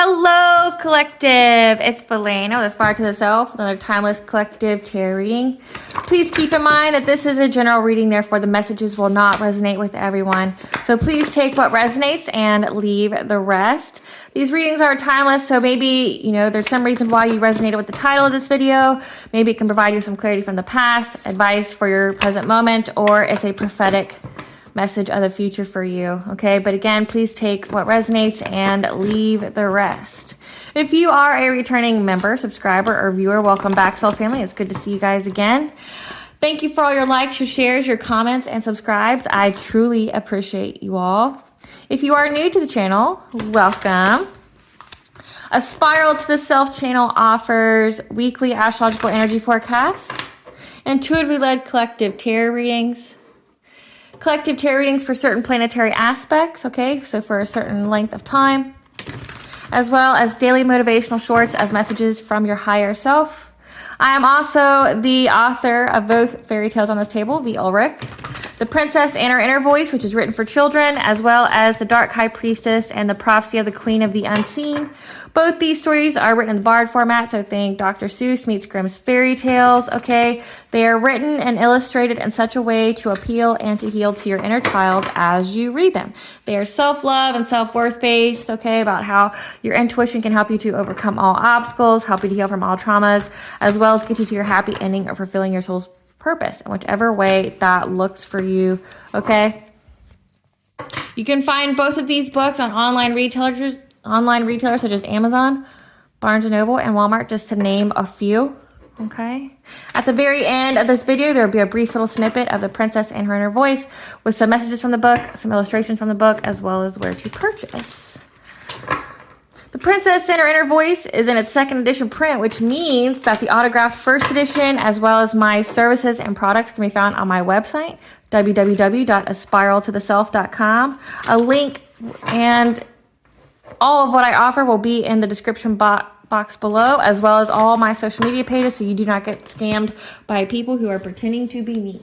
Hello, collective. It's Belena with Aspire to the Self, another timeless collective tarot reading. Please keep in mind that this is a general reading, therefore the messages will not resonate with everyone. So please take what resonates and leave the rest. These readings are timeless, so maybe, there's some reason why you resonated with the title of this video. Maybe it can provide you some clarity from the past, advice for your present moment, or it's a prophetic message of the future for you, okay? But again, please take what resonates and leave the rest. If you are a returning member, subscriber, or viewer, welcome back, Soul Family. It's good to see you guys again. Thank you for all your likes, your shares, your comments, and subscribes. I truly appreciate you all. If you are new to the channel, welcome. A Spiral to the Self channel offers weekly astrological energy forecasts, intuitively led collective tarot readings, collective tarot readings for certain planetary aspects, okay, so for a certain length of time, as well as daily motivational shorts of messages from your higher self. I am also the author of both fairy tales on this table, The Ulrich, The Princess and Her Inner Voice, which is written for children, as well as The Dark High Priestess and The Prophecy of the Queen of the Unseen. Both these stories are written in the Bard format, so think Dr. Seuss meets Grimm's fairy tales, okay? They are written and illustrated in such a way to appeal and to heal to your inner child as you read them. They are self-love and self-worth based, okay, about how your intuition can help you to overcome all obstacles, help you to heal from all traumas, as well as get you to your happy ending or fulfilling your soul's purpose in whichever way that looks for you, okay? You can find both of these books on online retailers such as Amazon, Barnes & Noble, and Walmart, just to name a few, okay? At the very end of this video, there will be a brief little snippet of The Princess and Her Inner Voice with some messages from the book, some illustrations from the book, as well as where to purchase. The Princess and Her Inner Voice is in its second edition print, which means that the autographed first edition, as well as my services and products, can be found on my website, www.aspiraltotheself.com. A link and all of what I offer will be in the description box below, as well as all my social media pages, so you do not get scammed by people who are pretending to be me.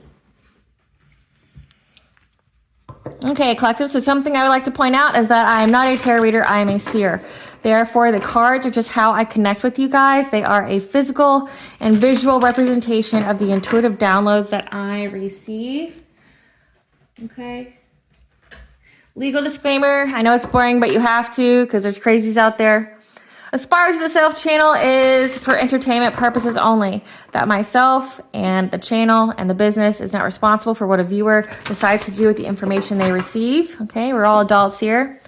Okay, collective, so something I would like to point out is that I am not a tarot reader, I am a seer. Therefore, the cards are just how I connect with you guys. They are a physical and visual representation of the intuitive downloads that I receive. Okay. Legal disclaimer, I know it's boring, but you have to because there's crazies out there. Aspire to the Self channel is for entertainment purposes only. That myself and the channel and the business is not responsible for what a viewer decides to do with the information they receive. Okay, we're all adults here.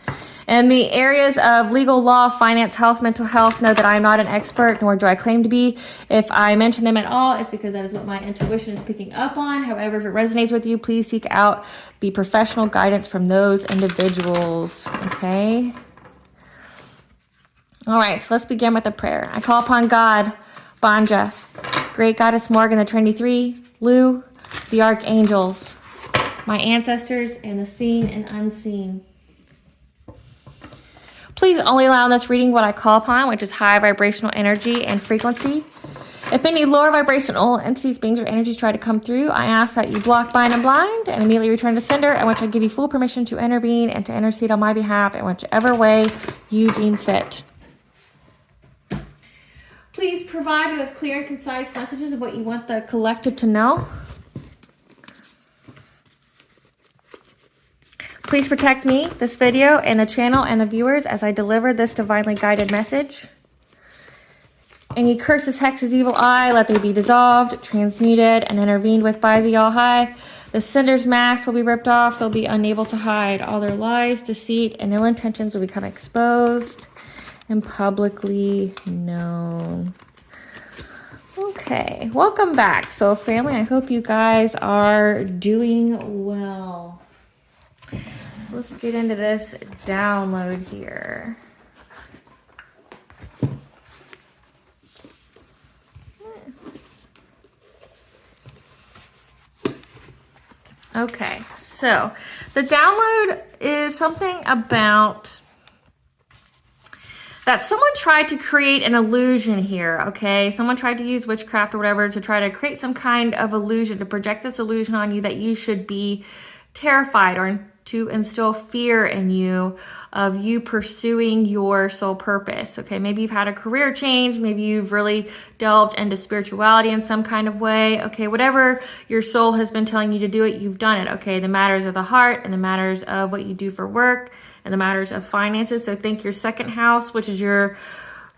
In the areas of legal, law, finance, health, mental health, know that I am not an expert, nor do I claim to be. If I mention them at all, it's because that is what my intuition is picking up on. However, if it resonates with you, please seek out the professional guidance from those individuals, okay? All right, so let's begin with a prayer. I call upon God, Banja, Great Goddess Morgan, the Trinity Three, Lu, the Archangels, my ancestors, and the seen and unseen. Please only allow in this reading what I call upon, which is high vibrational energy and frequency. If any lower vibrational entities, beings, or energies try to come through, I ask that you block, bind, and blind, and immediately return to sender, in which I give you full permission to intervene and to intercede on my behalf in whichever way you deem fit. Please provide me with clear and concise messages of what you want the collective to know. Please protect me, this video, and the channel and the viewers as I deliver this divinely guided message. Any curses, hexes, evil eye, let they be dissolved, transmuted, and intervened with by the All-High. The sender's mask will be ripped off. They'll be unable to hide. All their lies, deceit, and ill intentions will become exposed and publicly known. Okay, welcome back, Soul Family. I hope you guys are doing well. So let's get into this download here. Okay, so the download is something about that someone tried to create an illusion here, okay? Someone tried to use witchcraft or whatever to try to create some kind of illusion, to project this illusion on you that you should be terrified or in to instill fear in you of you pursuing your soul purpose. Okay, maybe you've had a career change, maybe you've really delved into spirituality in some kind of way. Okay, whatever your soul has been telling you to do it, you've done it. Okay, the matters of the heart and the matters of what you do for work and the matters of finances. So think your second house, which is your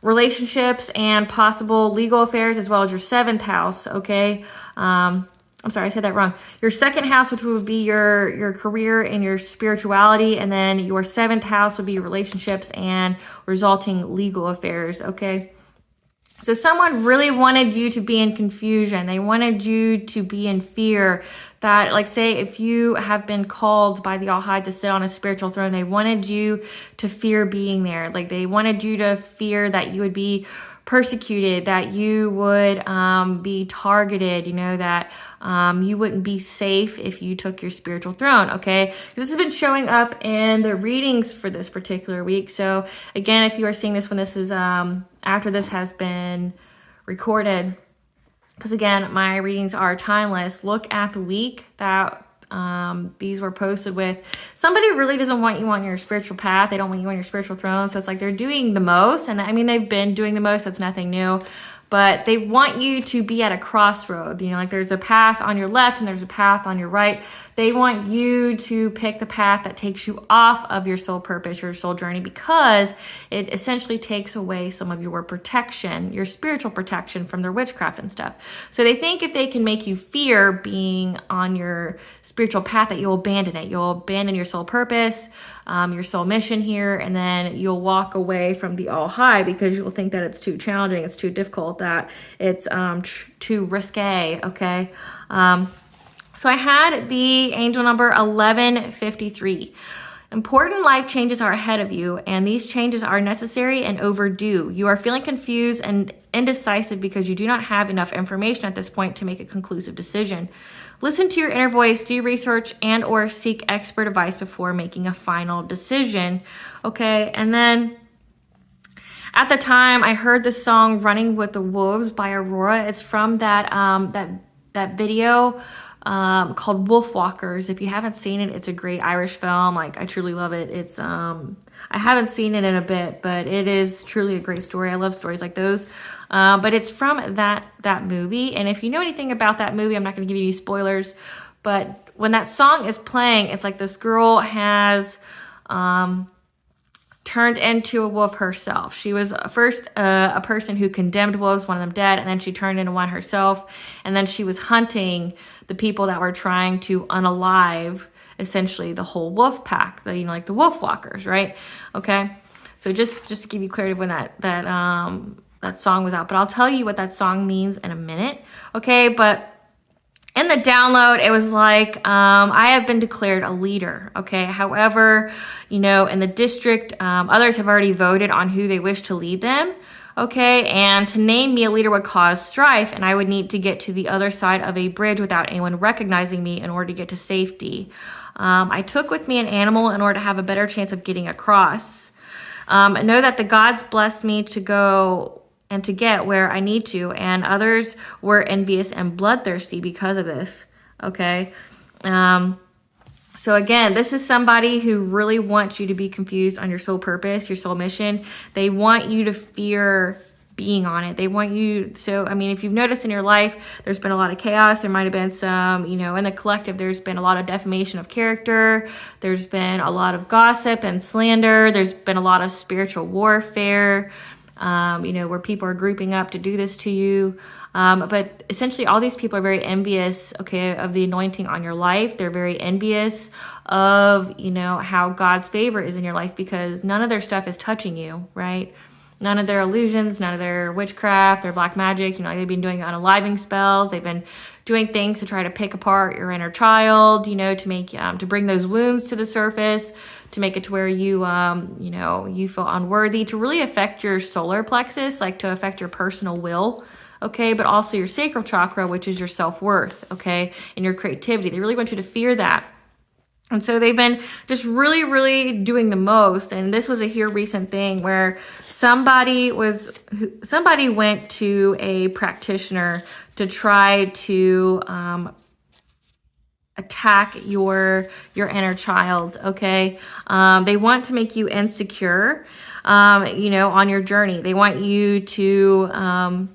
relationships and possible legal affairs, as well as your seventh house. Okay, I'm sorry, I said that wrong. Your second house, which would be your career and your spirituality, and then your seventh house would be your relationships and resulting legal affairs, okay? So someone really wanted you to be in confusion. They wanted you to be in fear that, like, say, if you have been called by the All-High to sit on a spiritual throne, they wanted you to fear being there. Like, they wanted you to fear that you would be persecuted, that you would be targeted, you know, that you wouldn't be safe if you took your spiritual throne, okay? This has been showing up in the readings for this particular week. So again, if you are seeing this when this is after this has been recorded, because again, my readings are timeless, look at the week that these were posted with. Somebody really doesn't want you on your spiritual path. They don't want you on your spiritual throne. So it's like they're doing the most. And I mean, they've been doing the most. That's nothing new. But they want you to be at a crossroad. You know, like there's a path on your left and there's a path on your right. They want you to pick the path that takes you off of your soul purpose, your soul journey, because it essentially takes away some of your protection, your spiritual protection from their witchcraft and stuff. So they think if they can make you fear being on your spiritual path, that you'll abandon it. You'll abandon your soul purpose, your soul mission here, and then you'll walk away from the All-High because you'll think that it's too challenging, it's too difficult, that it's too risque, okay? So I had the angel number 1153. Important life changes are ahead of you, and these changes are necessary and overdue. You are feeling confused and indecisive because you do not have enough information at this point to make a conclusive decision. Listen to your inner voice, do research, and or seek expert advice before making a final decision. Okay, and then at the time I heard the song Running with the Wolves by Aurora. It's from that that video called Wolf Walkers. If you haven't seen it, it's a great Irish film. Like, I truly love it. It's I haven't seen it in a bit, but it is truly a great story. I love stories like those. But it's from that movie. And if you know anything about that movie, I'm not going to give you any spoilers, but when that song is playing, it's like this girl has turned into a wolf herself. She was first a person who condemned wolves, one of them dead, and then she turned into one herself. And then she was hunting the people that were trying to unalive essentially the whole wolf pack, like the wolf walkers, right? Okay. So just to give you clarity of when that song was out, but I'll tell you what that song means in a minute. Okay. But in the download, it was like, I have been declared a leader, okay? However, in the district, others have already voted on who they wish to lead them, okay? And to name me a leader would cause strife, and I would need to get to the other side of a bridge without anyone recognizing me in order to get to safety. I took with me an animal in order to have a better chance of getting across. Know that the gods blessed me to go and to get where I need to, and others were envious and bloodthirsty because of this, okay? So again, this is somebody who really wants you to be confused on your soul purpose, your soul mission. They want you to fear being on it. They want you, so, I mean, if you've noticed in your life, there's been a lot of chaos. There might have been some, in the collective, there's been a lot of defamation of character. There's been a lot of gossip and slander. There's been a lot of spiritual warfare, where people are grouping up to do this to you. But essentially all these people are very envious, okay, of the anointing on your life. They're very envious of, how God's favor is in your life, because none of their stuff is touching you, right? None of their illusions, none of their witchcraft, their black magic, they've been doing unaliving spells. They've been doing things to try to pick apart your inner child, to make, to bring those wounds to the surface, to make it to where you, you feel unworthy, to really affect your solar plexus, like to affect your personal will, okay, but also your sacral chakra, which is your self-worth, okay, and your creativity. They really want you to fear that. And so they've been just really, really doing the most. And this was a recent thing where somebody went to a practitioner to try to attack your inner child, okay? They want to make you insecure, on your journey. They want you to,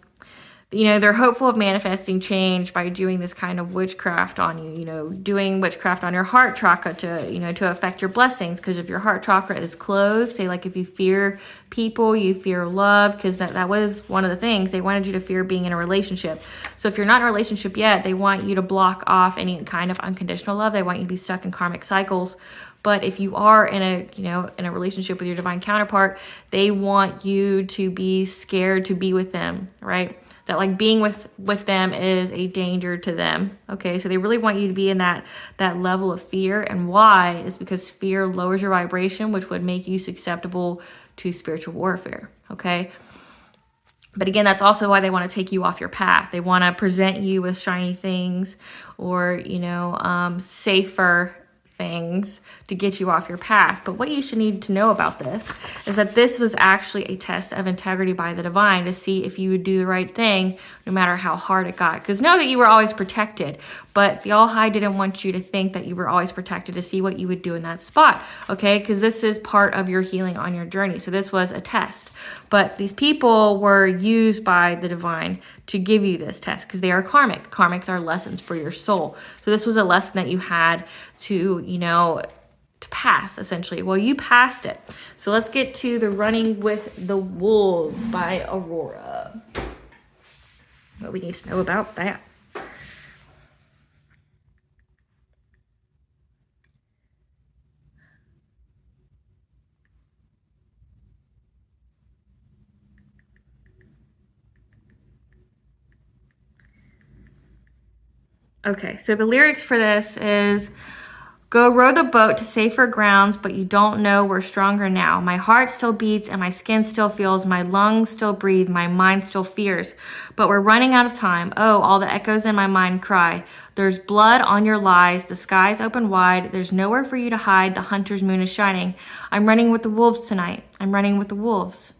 they're hopeful of manifesting change by doing this kind of witchcraft on you, doing witchcraft on your heart chakra to affect your blessings. Because if your heart chakra is closed, say like if you fear people, you fear love, because that was one of the things they wanted you to fear, being in a relationship. So if you're not in a relationship yet, they want you to block off any kind of unconditional love. They want you to be stuck in karmic cycles. But if you are in a relationship with your divine counterpart, they want you to be scared to be with them, right? That like being with them is a danger to them. Okay, so they really want you to be in that level of fear. And why is because fear lowers your vibration, which would make you susceptible to spiritual warfare. Okay, but again, that's also why they want to take you off your path. They want to present you with shiny things or safer things to get you off your path. But what you should need to know about this is that this was actually a test of integrity by the divine to see if you would do the right thing no matter how hard it got. Because know that you were always protected, but the All High didn't want you to think that you were always protected, to see what you would do in that spot, okay? Because this is part of your healing on your journey. So this was a test. But these people were used by the divine to give you this test because they are karmic. Karmics are lessons for your soul. So this was a lesson that you had to, to pass, essentially. Well, you passed it. So let's get to the Running with the Wolves by Aurora. What we need to know about that. Okay, so the lyrics for this is, go row the boat to safer grounds, but you don't know we're stronger now. My heart still beats and my skin still feels, my lungs still breathe, my mind still fears. But we're running out of time. Oh, all the echoes in my mind cry. There's blood on your lies, the sky's open wide, there's nowhere for you to hide, the hunter's moon is shining. I'm running with the wolves tonight. I'm running with the wolves.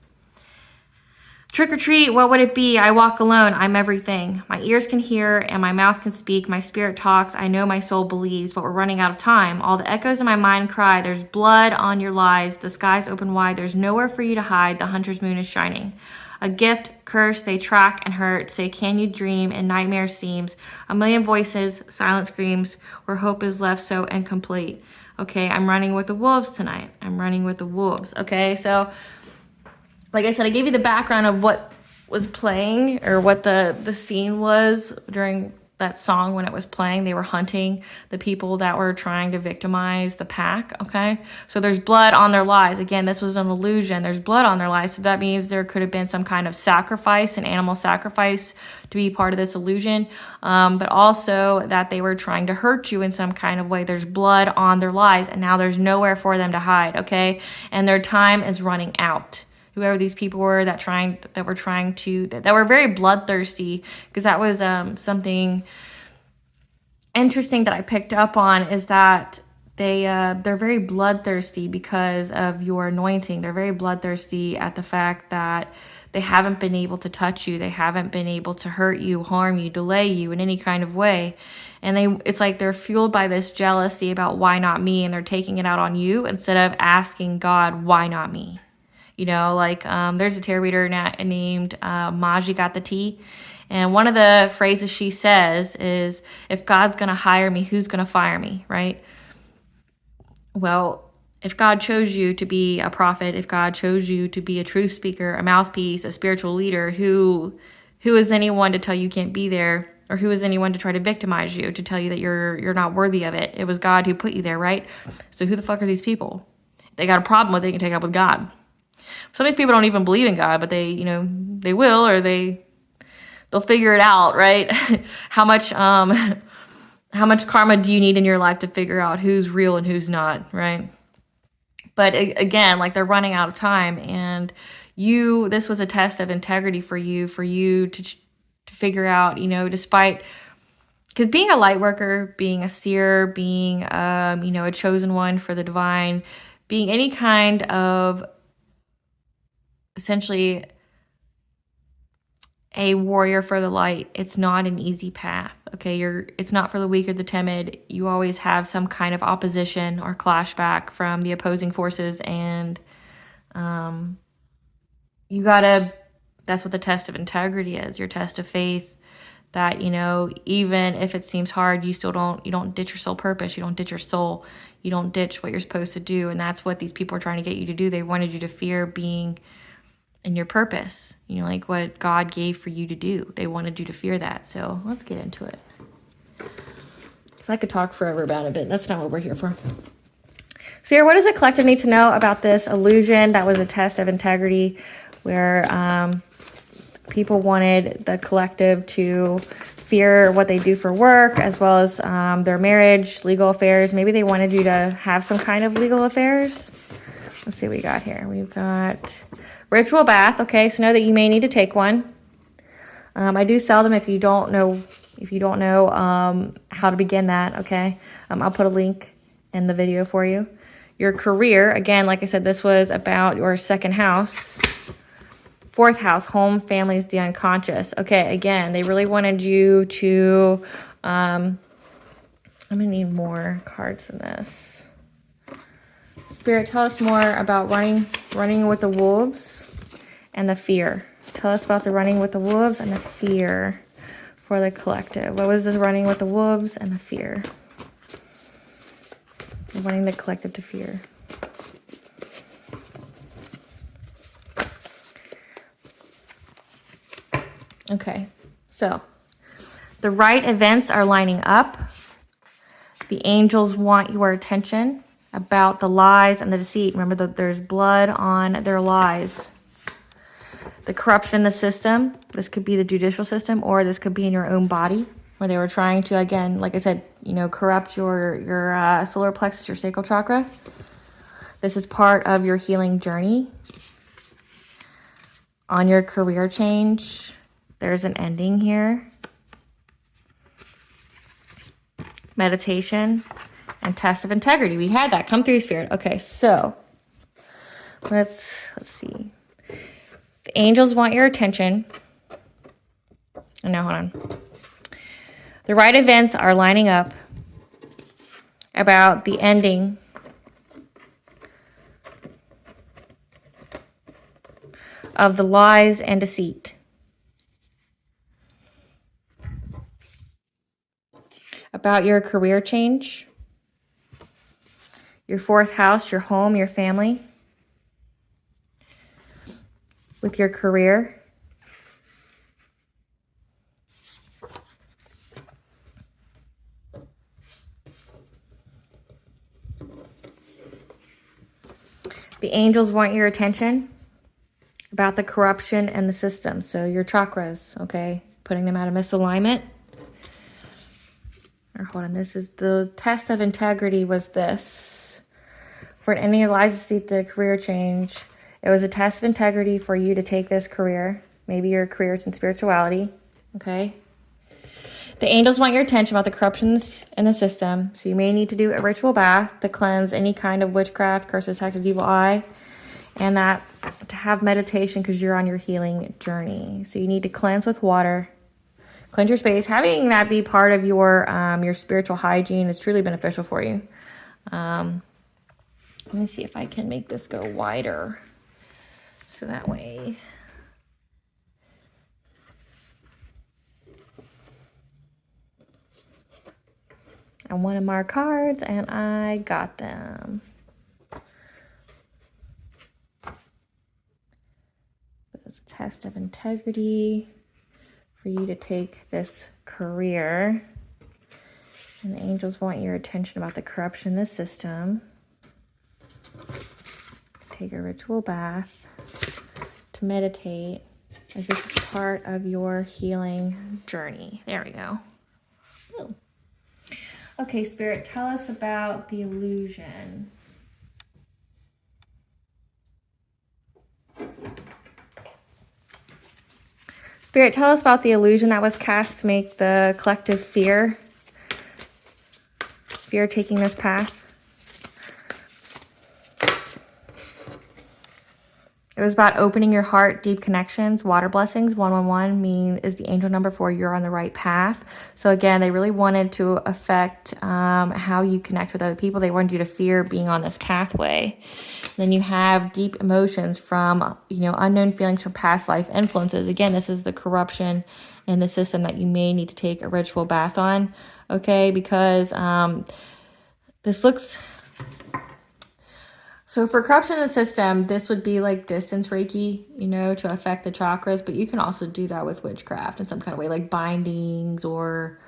Trick or treat, what would it be? I walk alone, I'm everything. My ears can hear and my mouth can speak. My spirit talks, I know my soul believes, but we're running out of time. All the echoes in my mind cry, there's blood on your lies. The sky's open wide, there's nowhere for you to hide. The hunter's moon is shining. A gift, curse, they track and hurt. Say, can you dream? And nightmare seems. A million voices, silent screams, where hope is left so incomplete. Okay, I'm running with the wolves tonight. I'm running with the wolves. Okay, so like I said, I gave you the background of what was playing or what the scene was during that song when it was playing. They were hunting the people that were trying to victimize the pack, okay? So there's blood on their lies. Again, this was an illusion. There's blood on their lies, so that means there could have been some kind of sacrifice, an animal sacrifice to be part of this illusion, but also that they were trying to hurt you in some kind of way. There's blood on their lies, and now there's nowhere for them to hide, okay? And their time is running out. Whoever these people were that were very bloodthirsty, because that was something interesting that I picked up on, is that they're very bloodthirsty because of your anointing. They're very bloodthirsty at the fact that they haven't been able to touch you. They haven't been able to hurt you, harm you, delay you in any kind of way. And it's like they're fueled by this jealousy about why not me, and they're taking it out on you instead of asking God, why not me? There's a tarot reader named Maji Got the Tea. And one of the phrases she says is, if God's going to hire me, who's going to fire me, right? Well, if God chose you to be a prophet, if God chose you to be a truth speaker, a mouthpiece, a spiritual leader, who is anyone to tell you can't be there? Or who is anyone to try to victimize you, to tell you that you're not worthy of it? It was God who put you there, right? So who the fuck are these people? If they got a problem with it, they can take it up with God. Some of these people don't even believe in God, but they will, or they'll figure it out, right? How much karma do you need in your life to figure out who's real and who's not, right? But again, like, they're running out of time, and this was a test of integrity for you to figure out, despite, because being a light worker, being a seer, being a chosen one for the divine, being any kind of essentially a warrior for the light. It's not an easy path. Okay, it's not for the weak or the timid. You always have some kind of opposition or clashback from the opposing forces, and you gotta, that's what the test of integrity is, your test of faith, that, you know, even if it seems hard, you don't ditch your soul purpose, you don't ditch your soul, you don't ditch what you're supposed to do. And that's what these people are trying to get you to do. They wanted you to fear being in your purpose, you know, like what God gave for you to do. They wanted you to fear that. So let's get into it. So I could talk forever about it, but that's not what we're here for. Fear, what does the collective need to know about this illusion that was a test of integrity, where people wanted the collective to fear what they do for work, as well as their marriage, legal affairs. Maybe they wanted you to have some kind of legal affairs. Let's see what we got here. We've got ritual bath. Okay, so know that you may need to take one. I do sell them if you don't know how to begin that. Okay, I'll put a link in the video for you. Your career, again, like I said, this was about your second house. Fourth house, home, families, the unconscious. Okay, again, they really wanted you to, I'm going to need more cards than this. Spirit, tell us more about running with the wolves and the fear. Tell us about the running with the wolves and the fear for the collective. What was this running with the wolves and the fear? Wanting the collective to fear. Okay, so the right events are lining up. The angels want your attention about the lies and the deceit. Remember that there's blood on their lies. The corruption in the system. This could be the judicial system, or this could be in your own body, where they were trying to, again, like I said, you know, corrupt your solar plexus, your sacral chakra. This is part of your healing journey. On your career change, there's an ending here. Meditation and test of integrity. We had that come through, Spirit. Okay, so let's see. The angels want your attention. Oh, no, hold on. The right events are lining up about the ending of the lies and deceit. About your career change, your fourth house, your home, your family. With your career. The angels want your attention about the corruption in the system. So your chakras, okay, putting them out of misalignment. Or hold on, this is the test of integrity was this. For any lies, deceit, the career change. It was a test of integrity for you to take this career. Maybe your career is in spirituality, okay? The angels want your attention about the corruptions in the system. So you may need to do a ritual bath to cleanse any kind of witchcraft, curses, hexes, evil eye. And that to have meditation because you're on your healing journey. So you need to cleanse with water. Cleanse your space. Having that be part of your spiritual hygiene is truly beneficial for you. Let me see if I can make this go wider. So that way... I wanted more cards, and I got them. It's a test of integrity for you to take this career. And the angels want your attention about the corruption in the system. Take a ritual bath to meditate, as this is part of your healing journey. There we go. Ooh. Okay, Spirit, tell us about the illusion. Spirit, tell us about the illusion that was cast to make the collective fear taking this path. It was about opening your heart, deep connections, water blessings. 111 is the angel number for you're on the right path. So again, they really wanted to affect how you connect with other people. They wanted you to fear being on this pathway. Then you have deep emotions from, unknown feelings from past life influences. Again, this is the corruption in the system that you may need to take a ritual bath on, okay? Because this looks... So for corruption in the system, this would be like distance Reiki, to affect the chakras, but you can also do that with witchcraft in some kind of way, like bindings or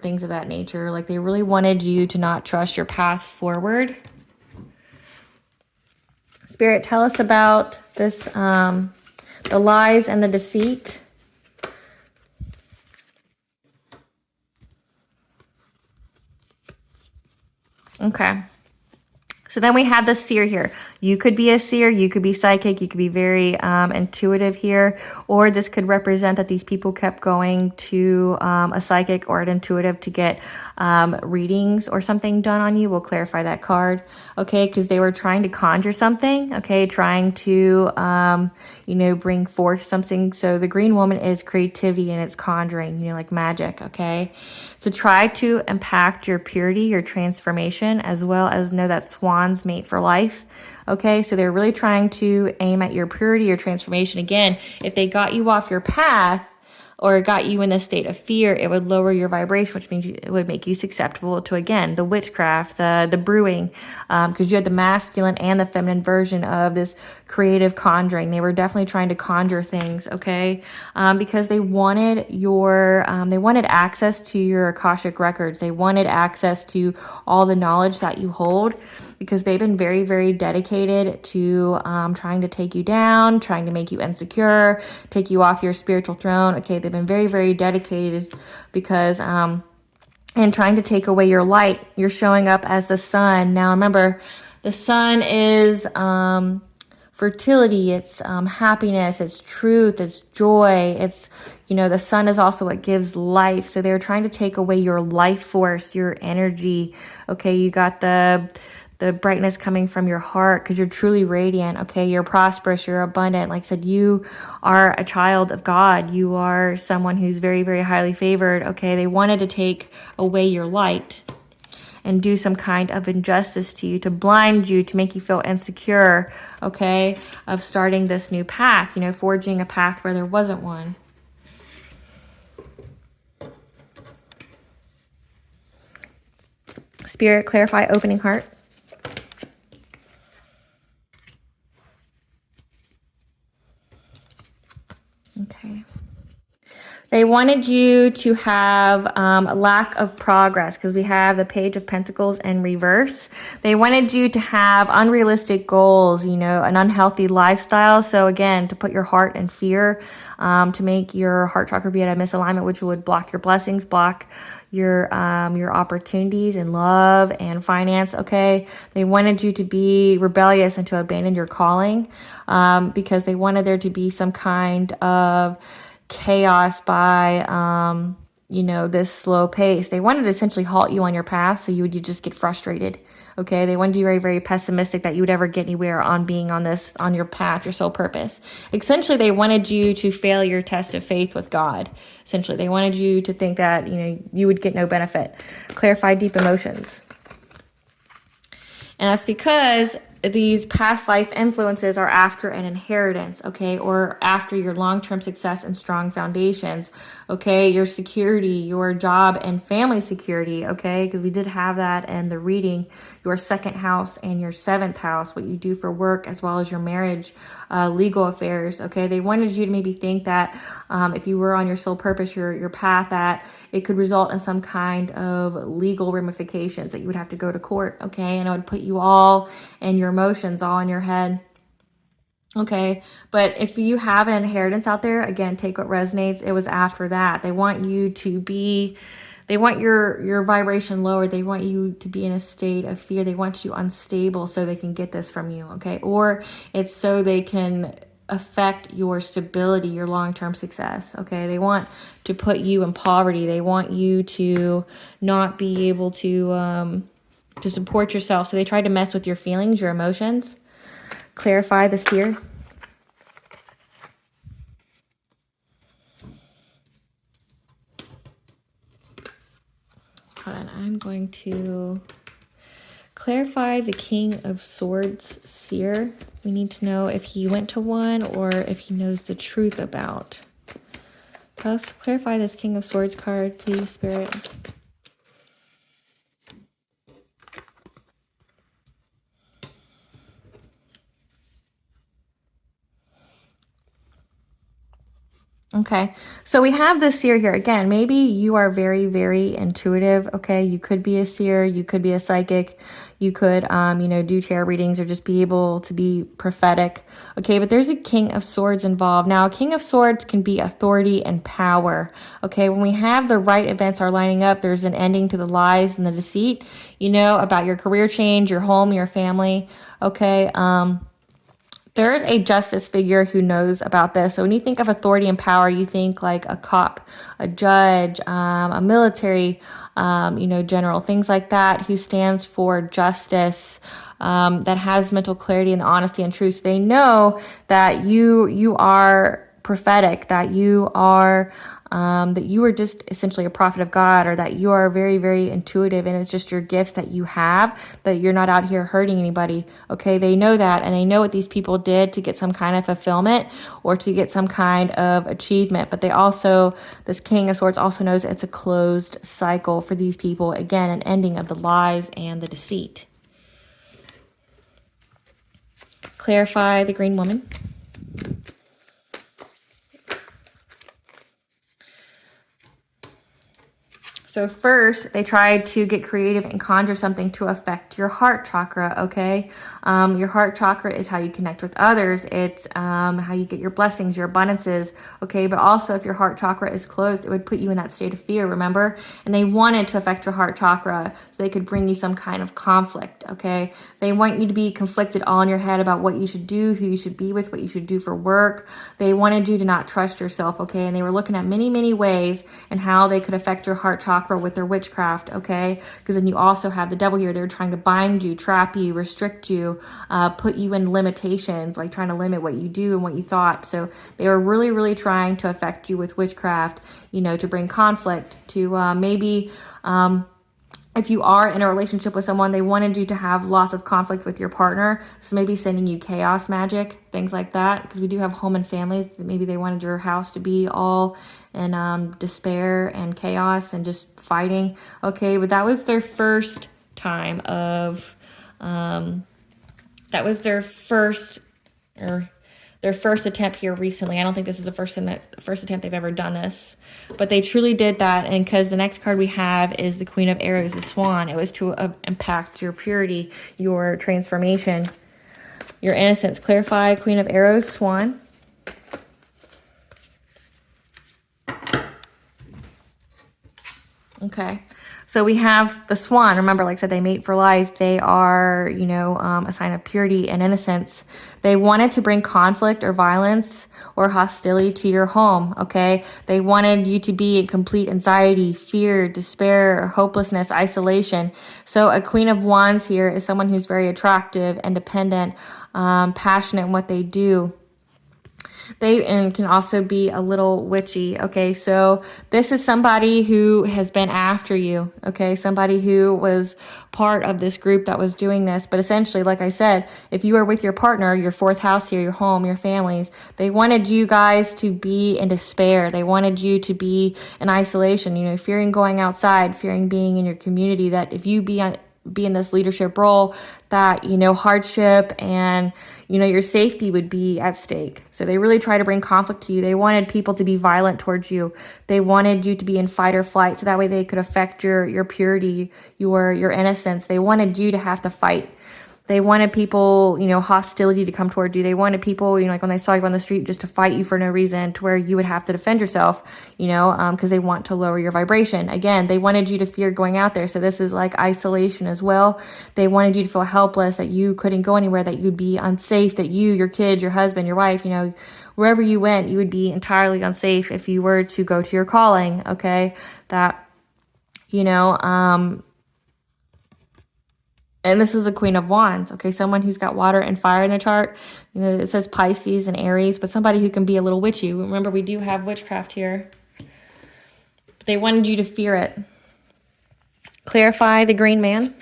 things of that nature. Like they really wanted you to not trust your path forward. Spirit, tell us about this, the lies and the deceit. Okay. So then we have the seer here. You could be a seer, you could be psychic, you could be very intuitive here, or this could represent that these people kept going to a psychic or an intuitive to get readings or something done on you. We'll clarify that card, okay, because they were trying to conjure something, okay, trying to, bring forth something. So the green woman is creativity and it's conjuring, like magic, okay? So try to impact your purity, your transformation, as well as know that swans mate for life. Okay, so they're really trying to aim at your purity, your transformation. Again, if they got you off your path or got you in a state of fear, it would lower your vibration, which means it would make you susceptible to, again, the witchcraft, the brewing, because you had the masculine and the feminine version of this creative conjuring. They were definitely trying to conjure things, okay, because they wanted they wanted access to your Akashic records. They wanted access to all the knowledge that you hold, because they've been very, very dedicated to trying to take you down, trying to make you insecure, take you off your spiritual throne. Okay, they've been very, very dedicated because, and trying to take away your light. You're showing up as the sun. Now, remember, the sun is fertility, it's happiness, it's truth, it's joy. It's, the sun is also what gives life. So they're trying to take away your life force, your energy. Okay, you got the brightness coming from your heart because you're truly radiant, okay? You're prosperous, you're abundant. Like I said, you are a child of God. You are someone who's very, very highly favored, okay? They wanted to take away your light and do some kind of injustice to you, to blind you, to make you feel insecure, okay, of starting this new path, forging a path where there wasn't one. Spirit, clarify opening heart. Okay. They wanted you to have a lack of progress because we have the Page of Pentacles in reverse. They wanted you to have unrealistic goals, an unhealthy lifestyle. So again, to put your heart in fear, to make your heart chakra be at a misalignment, which would block your blessings, block your opportunities in love and finance, okay? They wanted you to be rebellious and to abandon your calling because they wanted there to be some kind of chaos by, this slow pace. They wanted to essentially halt you on your path so you just get frustrated, okay? They wanted you very, very pessimistic that you would ever get anywhere on being on your path, your soul purpose. Essentially, they wanted you to fail your test of faith with God. Essentially, they wanted you to think that, you would get no benefit. Clarify deep emotions. And that's because these past life influences are after an inheritance, okay, or after your long-term success and strong foundations, okay, your security, your job and family security, okay, because we did have that in the reading, your second house and your seventh house, what you do for work, as well as your marriage, legal affairs, okay. They wanted you to maybe think that if you were on your soul purpose, your path, that it could result in some kind of legal ramifications, that you would have to go to court, okay, and it would put you all in your emotions, all in your head. Okay, but if you have an inheritance out there, again, take what resonates. It was after that. They want you to be, they want your vibration lower. They want you to be in a state of fear. They want you unstable so they can get this from you, okay? Or it's so they can affect your stability, your long-term success, okay? They want to put you in poverty. They want you to not be able to support yourself. So they try to mess with your feelings, your emotions. Clarify the seer. hold on, I'm going to clarify the King of Swords seer. We need to know if he went to one or if he knows the truth about. Let's clarify this King of Swords card, please, Spirit. Okay, so we have the seer here. Again, maybe you are very, very intuitive, okay? You could be a seer, you could be a psychic, you could, do tarot readings or just be able to be prophetic, okay? But there's a King of Swords involved. Now, a King of Swords can be authority and power, okay? When we have the right events are lining up, there's an ending to the lies and the deceit, about your career change, your home, your family, okay? There's a justice figure who knows about this. So when you think of authority and power, you think like a cop, a judge, a military, general, things like that, who stands for justice, that has mental clarity and honesty and truth. They know that you are prophetic, that you are just essentially a prophet of God, or that you are very, very intuitive, and it's just your gifts that you have, that you're not out here hurting anybody. Okay, they know that, and they know what these people did to get some kind of fulfillment or to get some kind of achievement. But this King of Swords also knows it's a closed cycle for these people. Again, an ending of the lies and the deceit. Clarify the Green Woman. So first, they tried to get creative and conjure something to affect your heart chakra, okay? Your heart chakra is how you connect with others. It's how you get your blessings, your abundances, okay? But also, if your heart chakra is closed, it would put you in that state of fear, remember? And they wanted to affect your heart chakra so they could bring you some kind of conflict, okay? They want you to be conflicted all in your head about what you should do, who you should be with, what you should do for work. They wanted you to not trust yourself, okay? And they were looking at many, many ways and how they could affect your heart chakra with their witchcraft, okay? Because then you also have the devil here. They're trying to bind you, trap you, restrict you, put you in limitations, like trying to limit what you do and what you thought. So they were really, really trying to affect you with witchcraft, to bring conflict, to maybe if you are in a relationship with someone, they wanted you to have lots of conflict with your partner. So maybe sending you chaos magic, things like that. Because we do have home and families. Maybe they wanted your house to be all in despair and chaos and just fighting. Okay, but that was their first time of, that was their first attempt here recently. I don't think this is the first attempt they've ever done this, but they truly did that. And because the next card we have is the Queen of Arrows, the Swan. It was to impact your purity, your transformation, your innocence. Clarify, Queen of Arrows, Swan. Okay. So we have the swan. Remember, like I said, they mate for life. They are, a sign of purity and innocence. They wanted to bring conflict or violence or hostility to your home, okay? They wanted you to be in complete anxiety, fear, despair, hopelessness, isolation. So a Queen of Wands here is someone who's very attractive, independent, passionate in what they do. They can also be a little witchy, okay? So this is somebody who has been after you, okay? Somebody who was part of this group that was doing this. But essentially, like I said, if you are with your partner, your fourth house here, your home, your families, they wanted you guys to be in despair. They wanted you to be in isolation, fearing going outside, fearing being in your community, that if you be in this leadership role, that, hardship and, your safety would be at stake. So they really try to bring conflict to you. They wanted people to be violent towards you. They wanted you to be in fight or flight, so that way they could affect your purity, your innocence. They wanted you to have to fight. They wanted people, hostility to come towards you. They wanted people, like when they saw you on the street, just to fight you for no reason, to where you would have to defend yourself, because they want to lower your vibration. Again, they wanted you to fear going out there. So this is like isolation as well. They wanted you to feel helpless, that you couldn't go anywhere, that you'd be unsafe, that you, your kids, your husband, your wife, wherever you went, you would be entirely unsafe if you were to go to your calling, okay? That, and this was a Queen of Wands, okay? Someone who's got water and fire in their chart. It says Pisces and Aries, but somebody who can be a little witchy. Remember, we do have witchcraft here. They wanted you to fear it. Clarify the green man.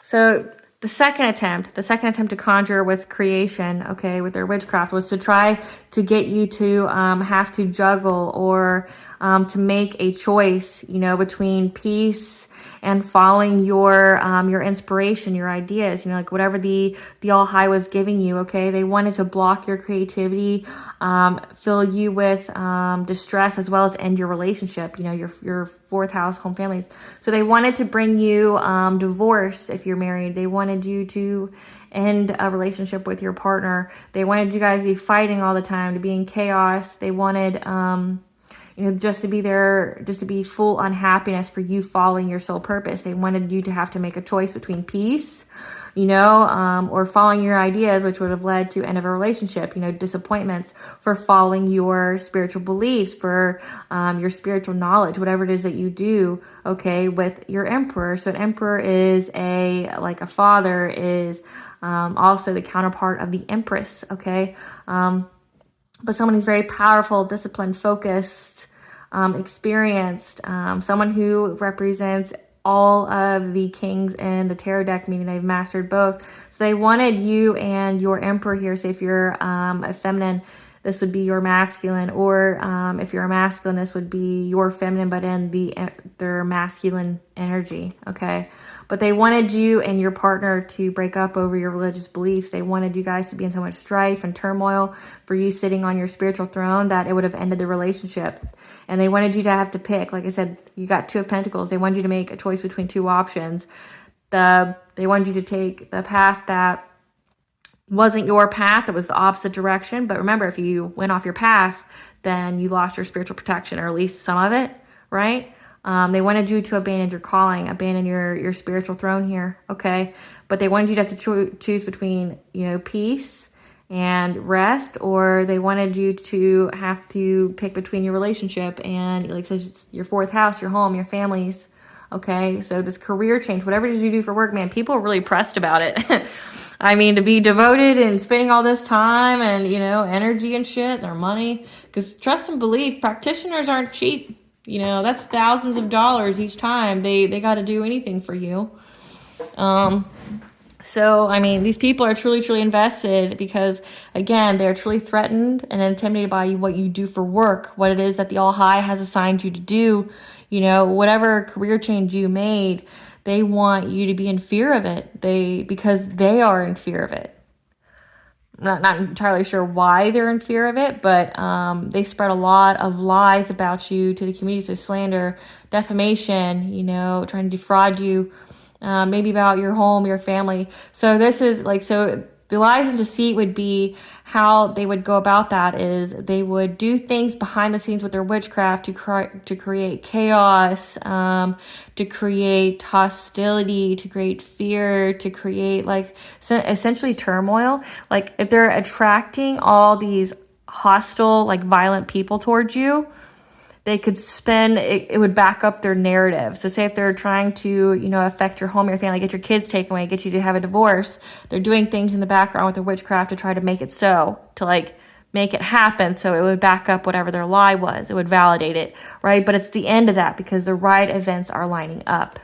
So the second attempt to conjure with creation, okay, with their witchcraft, was to try to get you to have to juggle or to make a choice, you know, between peace and following your inspiration, your ideas, you know, like whatever the All High was giving you. Okay, they wanted to block your creativity, fill you with distress, as well as end your relationship. You know, your fourth house, home families. So they wanted to bring you divorce if you're married. They wanted you to end a relationship with your partner. They wanted you guys to be fighting all the time, to be in chaos. They wanted you know, just to be there, just to be full unhappiness for you following your soul purpose. They wanted you to have to make a choice between peace, you know, or following your ideas, which would have led to end of a relationship, you know, disappointments, for following your spiritual beliefs, for your spiritual knowledge, whatever it is that you do, okay, with your emperor. So an emperor is like a father, is also the counterpart of the empress, okay? But someone who's very powerful, disciplined, focused, experienced, someone who represents all of the kings in the tarot deck, meaning they've mastered both. So they wanted you and your emperor here. Say if you're a feminine, this would be your masculine, or if you're a masculine, this would be your feminine, but in their masculine energy, okay? But they wanted you and your partner to break up over your religious beliefs. They wanted you guys to be in so much strife and turmoil for you sitting on your spiritual throne that it would have ended the relationship. And they wanted you to have to pick. Like I said, you got Two of Pentacles. They wanted you to make a choice between two options. They wanted you to take the path that wasn't your path, that was the opposite direction. But remember, if you went off your path, then you lost your spiritual protection, or at least some of it, right? They wanted you to abandon your calling, abandon your spiritual throne here, okay? But they wanted you to have to choose between, you know, peace and rest, or they wanted you to have to pick between your relationship and, like, so your fourth house, your home, your families, okay? So this career change, whatever it is you do for work, man, people are really pressed about it. I mean, to be devoted and spending all this time and, you know, energy and shit, their money, because trust and belief, practitioners aren't cheap. You know, that's thousands of dollars each time they got to do anything for you. So, I mean, these people are truly, truly invested because, again, they're truly threatened and intimidated by what you do for work, what it is that the All High has assigned you to do. You know, whatever career change you made, they want you to be in fear of it. Because they are in fear of it. I'm not entirely sure why they're in fear of it, but they spread a lot of lies about you to the community. So slander, defamation, you know, trying to defraud you, maybe about your home, your family. So this is like, so the lies and deceit would be how they would go about that is they would do things behind the scenes with their witchcraft to create chaos, to create hostility, to create fear, to create like essentially turmoil. Like if they're attracting all these hostile, like violent people towards you, they could spin it would back up their narrative. So say if they're trying to, you know, affect your home, your family, get your kids taken away, get you to have a divorce, they're doing things in the background with their witchcraft to try to make it so, to like make it happen, so it would back up whatever their lie was. It would validate it, right? But it's the end of that because the right events are lining up.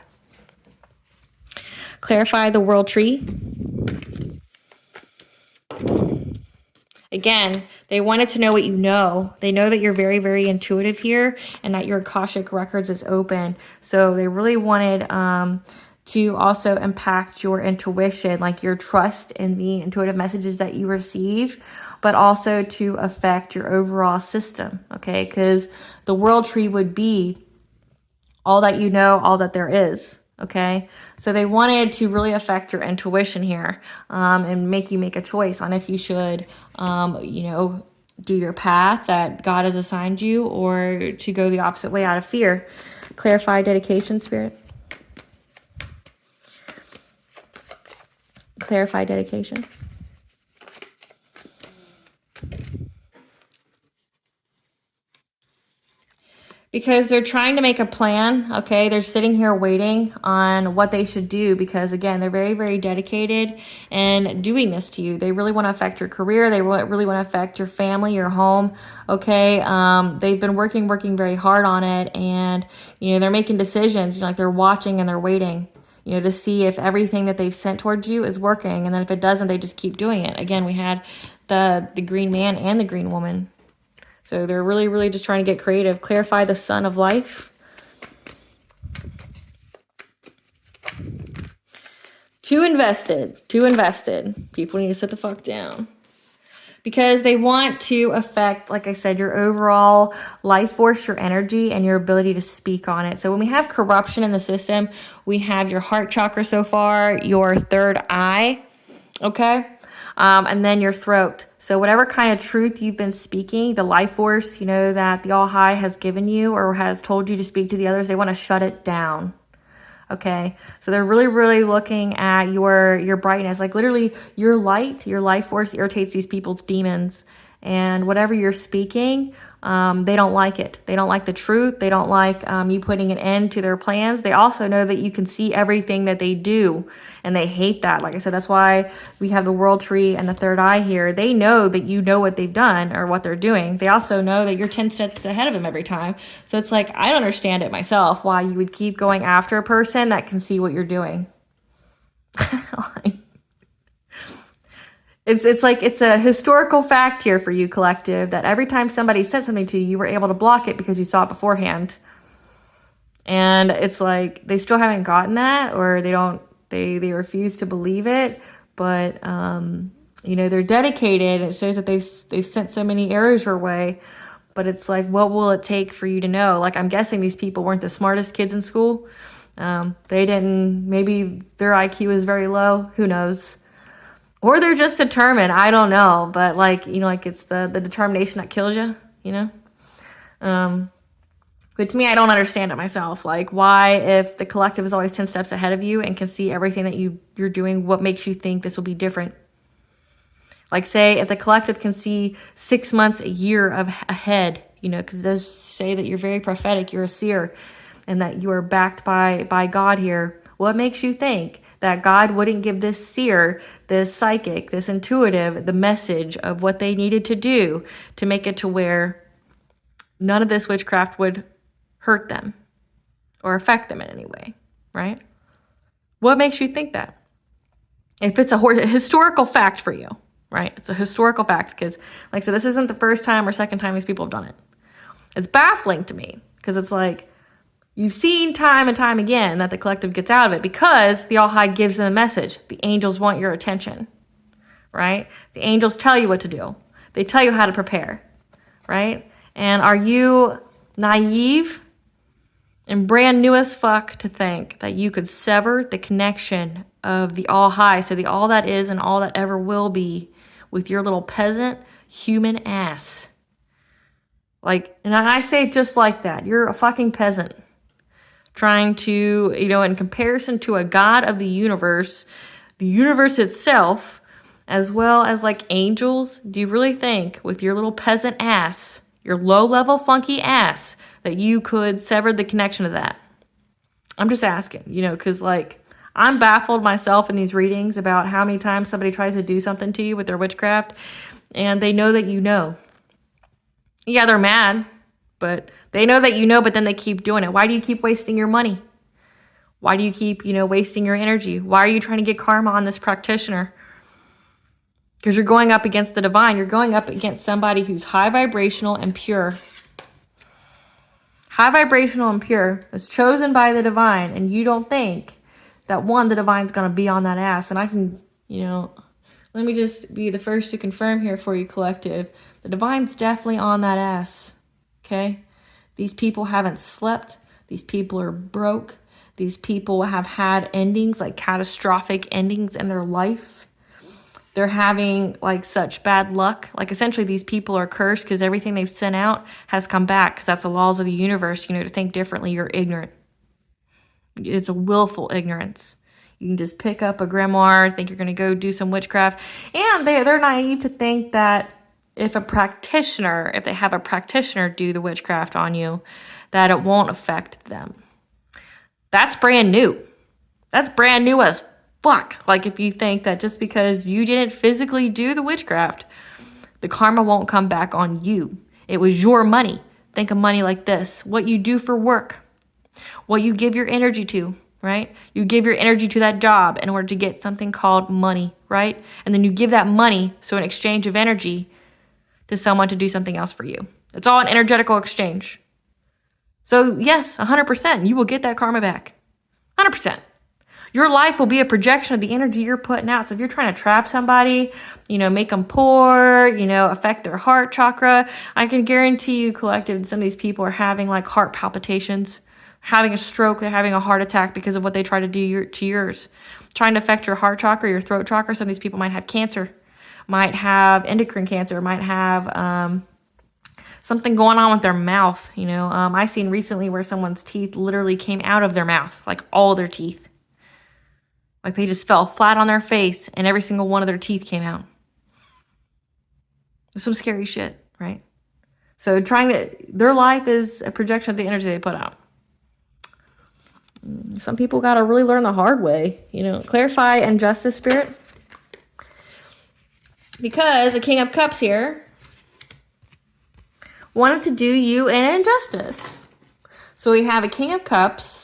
Clarify the world tree. Again, they wanted to know what you know. They know that you're very, very intuitive here and that your Akashic Records is open. So they really wanted to also impact your intuition, like your trust in the intuitive messages that you receive, but also to affect your overall system, okay? Because the world tree would be all that you know, all that there is. Okay, so they wanted to really affect your intuition here and make you make a choice on if you should, you know, do your path that God has assigned you or to go the opposite way out of fear. Clarify dedication, Spirit. Clarify dedication. Because they're trying to make a plan, okay? They're sitting here waiting on what they should do because, again, they're very, very dedicated in doing this to you. They really want to affect your career. They really want to affect your family, your home, okay? They've been working very hard on it, and, they're making decisions. Like they're watching and they're waiting, to see if everything that they've sent towards you is working. And then if it doesn't, they just keep doing it. Again, we had the green man and the green woman. So they're really, really just trying to get creative. Clarify the sun of life. Too invested. People need to sit the fuck down. Because they want to affect, like I said, your overall life force, your energy, and your ability to speak on it. So when we have corruption in the system, we have your heart chakra so far, your third eye, okay? And then your throat. So whatever kind of truth you've been speaking, the life force, that the All High has given you or has told you to speak to the others, they want to shut it down. Okay. So they're really, really looking at your brightness. Like literally your light, your life force irritates these people's demons. And whatever you're speaking, they don't like it. They don't like the truth. They don't like you putting an end to their plans. They also know that you can see everything that they do, and they hate that. Like I said, that's why we have the world tree and the third eye here. They know that you know what they've done or what they're doing. They also know that you're 10 steps ahead of them every time. So it's like, I don't understand it myself, why you would keep going after a person that can see what you're doing. It's like it's a historical fact here for you, collective, that every time somebody said something to you, you were able to block it because you saw it beforehand. And it's like they still haven't gotten that, or they refuse to believe it. But they're dedicated. It shows that they've sent so many arrows your way. But it's like, what will it take for you to know? Like, I'm guessing these people weren't the smartest kids in school. Maybe their IQ is very low. Who knows? Or they're just determined. I don't know. But it's the determination that kills you, But to me, I don't understand it myself. Like, why, if the collective is always 10 steps ahead of you and can see everything that you're doing, what makes you think this will be different? Like, say, if the collective can see 6 months, a year ahead, because it does say that you're very prophetic, you're a seer, and that you are backed by God here. What makes you think that God wouldn't give this seer, this psychic, this intuitive, the message of what they needed to do to make it to where none of this witchcraft would hurt them or affect them in any way, right? What makes you think that? If it's a historical fact for you, right? It's a historical fact because, like I said, this isn't the first time or second time these people have done it. It's baffling to me because it's like, you've seen time and time again that the collective gets out of it because the All High gives them a message. The angels want your attention, right? The angels tell you what to do. They tell you how to prepare, right? And are you naive and brand new as fuck to think that you could sever the connection of the All High, so the all that is and all that ever will be, with your little peasant human ass? Like, and I say it just like that. You're a fucking peasant. Trying to, in comparison to a God of the universe itself, as well as like angels, do you really think with your little peasant ass, your low-level funky ass, that you could sever the connection of that? I'm just asking, because like, I'm baffled myself in these readings about how many times somebody tries to do something to you with their witchcraft, and they know that you know. Yeah, they're mad, but they know that but then they keep doing it. Why do you keep wasting your money? Why do you keep, wasting your energy? Why are you trying to get karma on this practitioner? Because you're going up against the divine. You're going up against somebody who's high vibrational and pure. High vibrational and pure is chosen by the divine, and you don't think that the divine's going to be on that ass. And I can, let me just be the first to confirm here for you, collective. The divine's definitely on that ass, okay? These people haven't slept. These people are broke. These people have had endings, like catastrophic endings in their life. They're having like such bad luck. Like essentially these people are cursed because everything they've sent out has come back, because that's the laws of the universe. To think differently, you're ignorant. It's a willful ignorance. You can just pick up a grimoire, think you're going to go do some witchcraft. And they're naive to think that if they have a practitioner do the witchcraft on you, that it won't affect them. That's brand new. That's brand new as fuck. Like, if you think that just because you didn't physically do the witchcraft, the karma won't come back on you. It was your money. Think of money like this: what you do for work, what you give your energy to, right? You give your energy to that job in order to get something called money, right? And then you give that money, so an exchange of energy, to someone to do something else for you. It's all an energetical exchange. So yes, 100%, you will get that karma back. 100%. Your life will be a projection of the energy you're putting out. So if you're trying to trap somebody, make them poor, affect their heart chakra, I can guarantee you, collective, some of these people are having like heart palpitations, having a stroke, they're having a heart attack because of what they try to do to yours. Trying to affect your heart chakra, your throat chakra. Some of these people might have cancer, might have endocrine cancer, might have something going on with their mouth. I seen recently where someone's teeth literally came out of their mouth, like all their teeth. Like they just fell flat on their face and every single one of their teeth came out. It's some scary shit, right? So their life is a projection of the energy they put out. Some people got to really learn the hard way, clarify injustice, Spirit. Because the King of Cups here wanted to do you an injustice. So we have a King of Cups,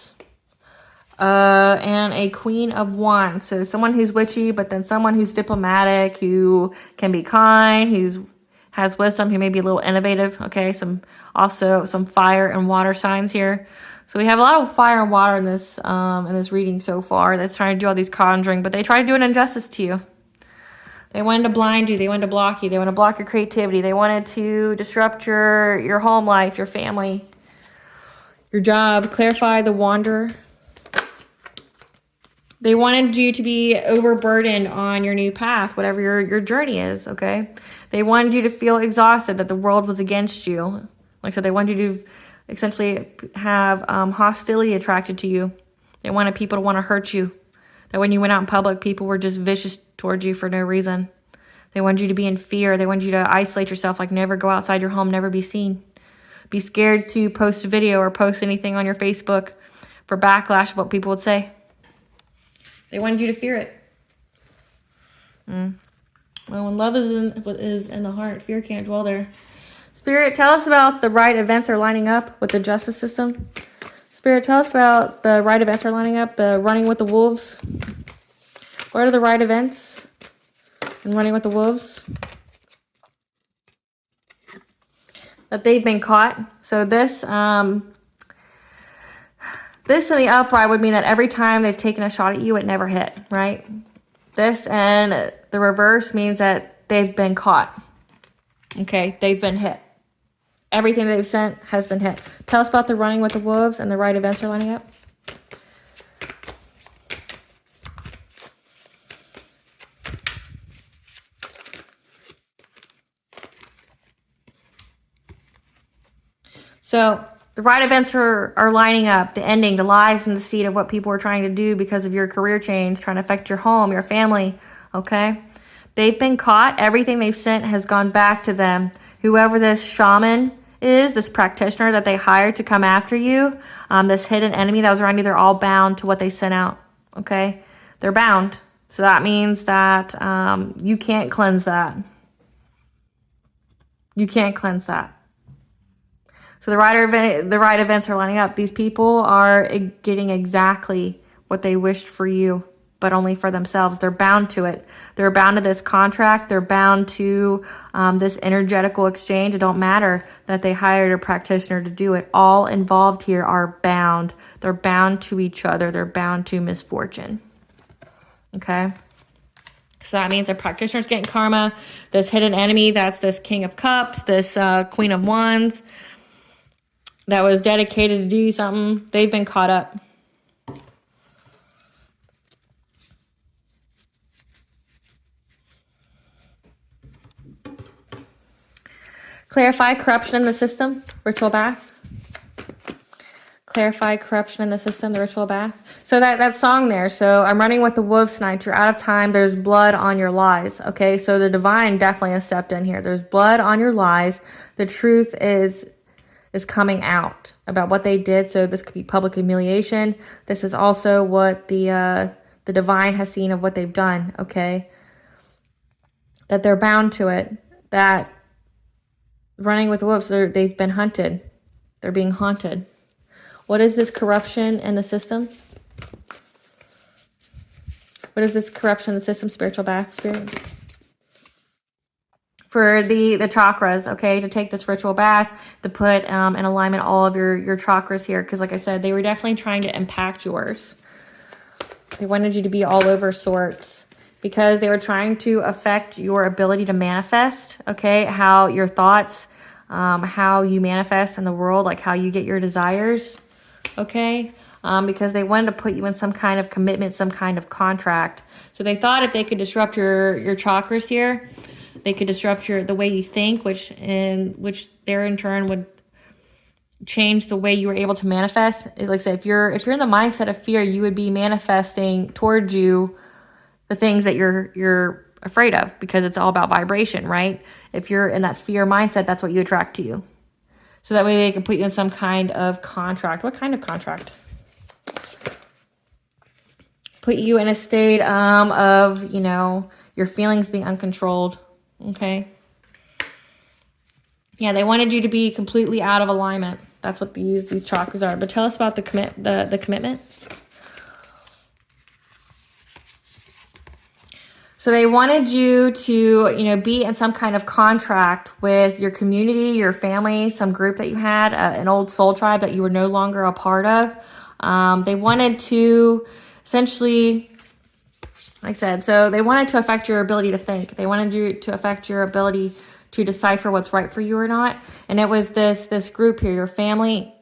and a Queen of Wands. So someone who's witchy, but then someone who's diplomatic, who can be kind, who has wisdom, who may be a little innovative. Okay, some fire and water signs here. So we have a lot of fire and water in this reading so far. That's trying to do all these conjuring, but they try to do an injustice to you. They wanted to blind you. They wanted to block you. They want to block your creativity. They wanted to disrupt your home life, your family, your job. Clarify the wanderer. They wanted you to be overburdened on your new path, whatever your journey is, okay? They wanted you to feel exhausted, that the world was against you. Like I said, they wanted you to essentially have hostility attracted to you. They wanted people to want to hurt you. That when you went out in public, people were just vicious towards you for no reason. They wanted you to be in fear. They wanted you to isolate yourself, like never go outside your home, never be seen. Be scared to post a video or post anything on your Facebook for backlash of what people would say. They wanted you to fear it. Well, when love is in the heart, fear can't dwell there. Spirit, tell us about the right events are lining up with the justice system. Spirit, tell us about the right events are lining up, the running with the wolves. What are the right events in running with the wolves? That they've been caught. So this in the upright would mean that every time they've taken a shot at you, it never hit, right? This and the reverse means that they've been caught. Okay, they've been hit. Everything they've sent has been hit. Tell us about the running with the wolves and the right events are lining up. So the right events are lining up, the ending, the lies and the seed of what people are trying to do because of your career change, trying to affect your home, your family, okay? They've been caught. Everything they've sent has gone back to them. Whoever this shaman is, this practitioner that they hired to come after you, this hidden enemy that was around you, they're all bound to what they sent out, okay? They're bound. So that means that you can't cleanse that. You can't cleanse that. So the right events are lining up. These people are getting exactly what they wished for you, but only for themselves. They're bound to it. They're bound to this contract. They're bound to this energetical exchange. It don't matter that they hired a practitioner to do it. All involved here are bound. They're bound to each other. They're bound to misfortune. Okay? So that means the practitioner's getting karma. This hidden enemy, that's this King of Cups, this Queen of Wands, that was dedicated to do something, they've been caught up. Clarify corruption in the system, ritual bath. Clarify corruption in the system, the ritual bath. So that song there, so I'm running with the wolves tonight, you're out of time, there's blood on your lies, okay? So the divine definitely has stepped in here. There's blood on your lies. The truth is is coming out about what they did. So this could be public humiliation. This is also what the divine has seen of what they've done, okay? That they're bound to it. That running with wolves, they've been hunted. They're being haunted. What is this corruption in the system? What is this corruption in the system? Spiritual bath spirit. For the chakras, okay, to take this ritual bath, to put in alignment all of your chakras here, because like I said, they were definitely trying to impact yours. They wanted you to be all over sorts because they were trying to affect your ability to manifest, okay, how your thoughts, how you manifest in the world, like how you get your desires, okay, because they wanted to put you in some kind of commitment, some kind of contract. So they thought if they could disrupt your chakras here, they could disrupt the way you think, which there in turn would change the way you were able to manifest. Like I said, if you're in the mindset of fear, you would be manifesting towards you the things that you're afraid of, because it's all about vibration, right? If you're in that fear mindset, that's what you attract to you. So that way they can put you in some kind of contract. What kind of contract? Put you in a state of, your feelings being uncontrolled. Okay. Yeah, they wanted you to be completely out of alignment. That's what these chakras are. But tell us about the commitment. So they wanted you to, be in some kind of contract with your community, your family, some group that you had, an old soul tribe that you were no longer a part of. They wanted to essentially, like I said, so they wanted to affect your ability to think. They wanted you to affect your ability to decipher what's right for you or not. And it was this group here, your family,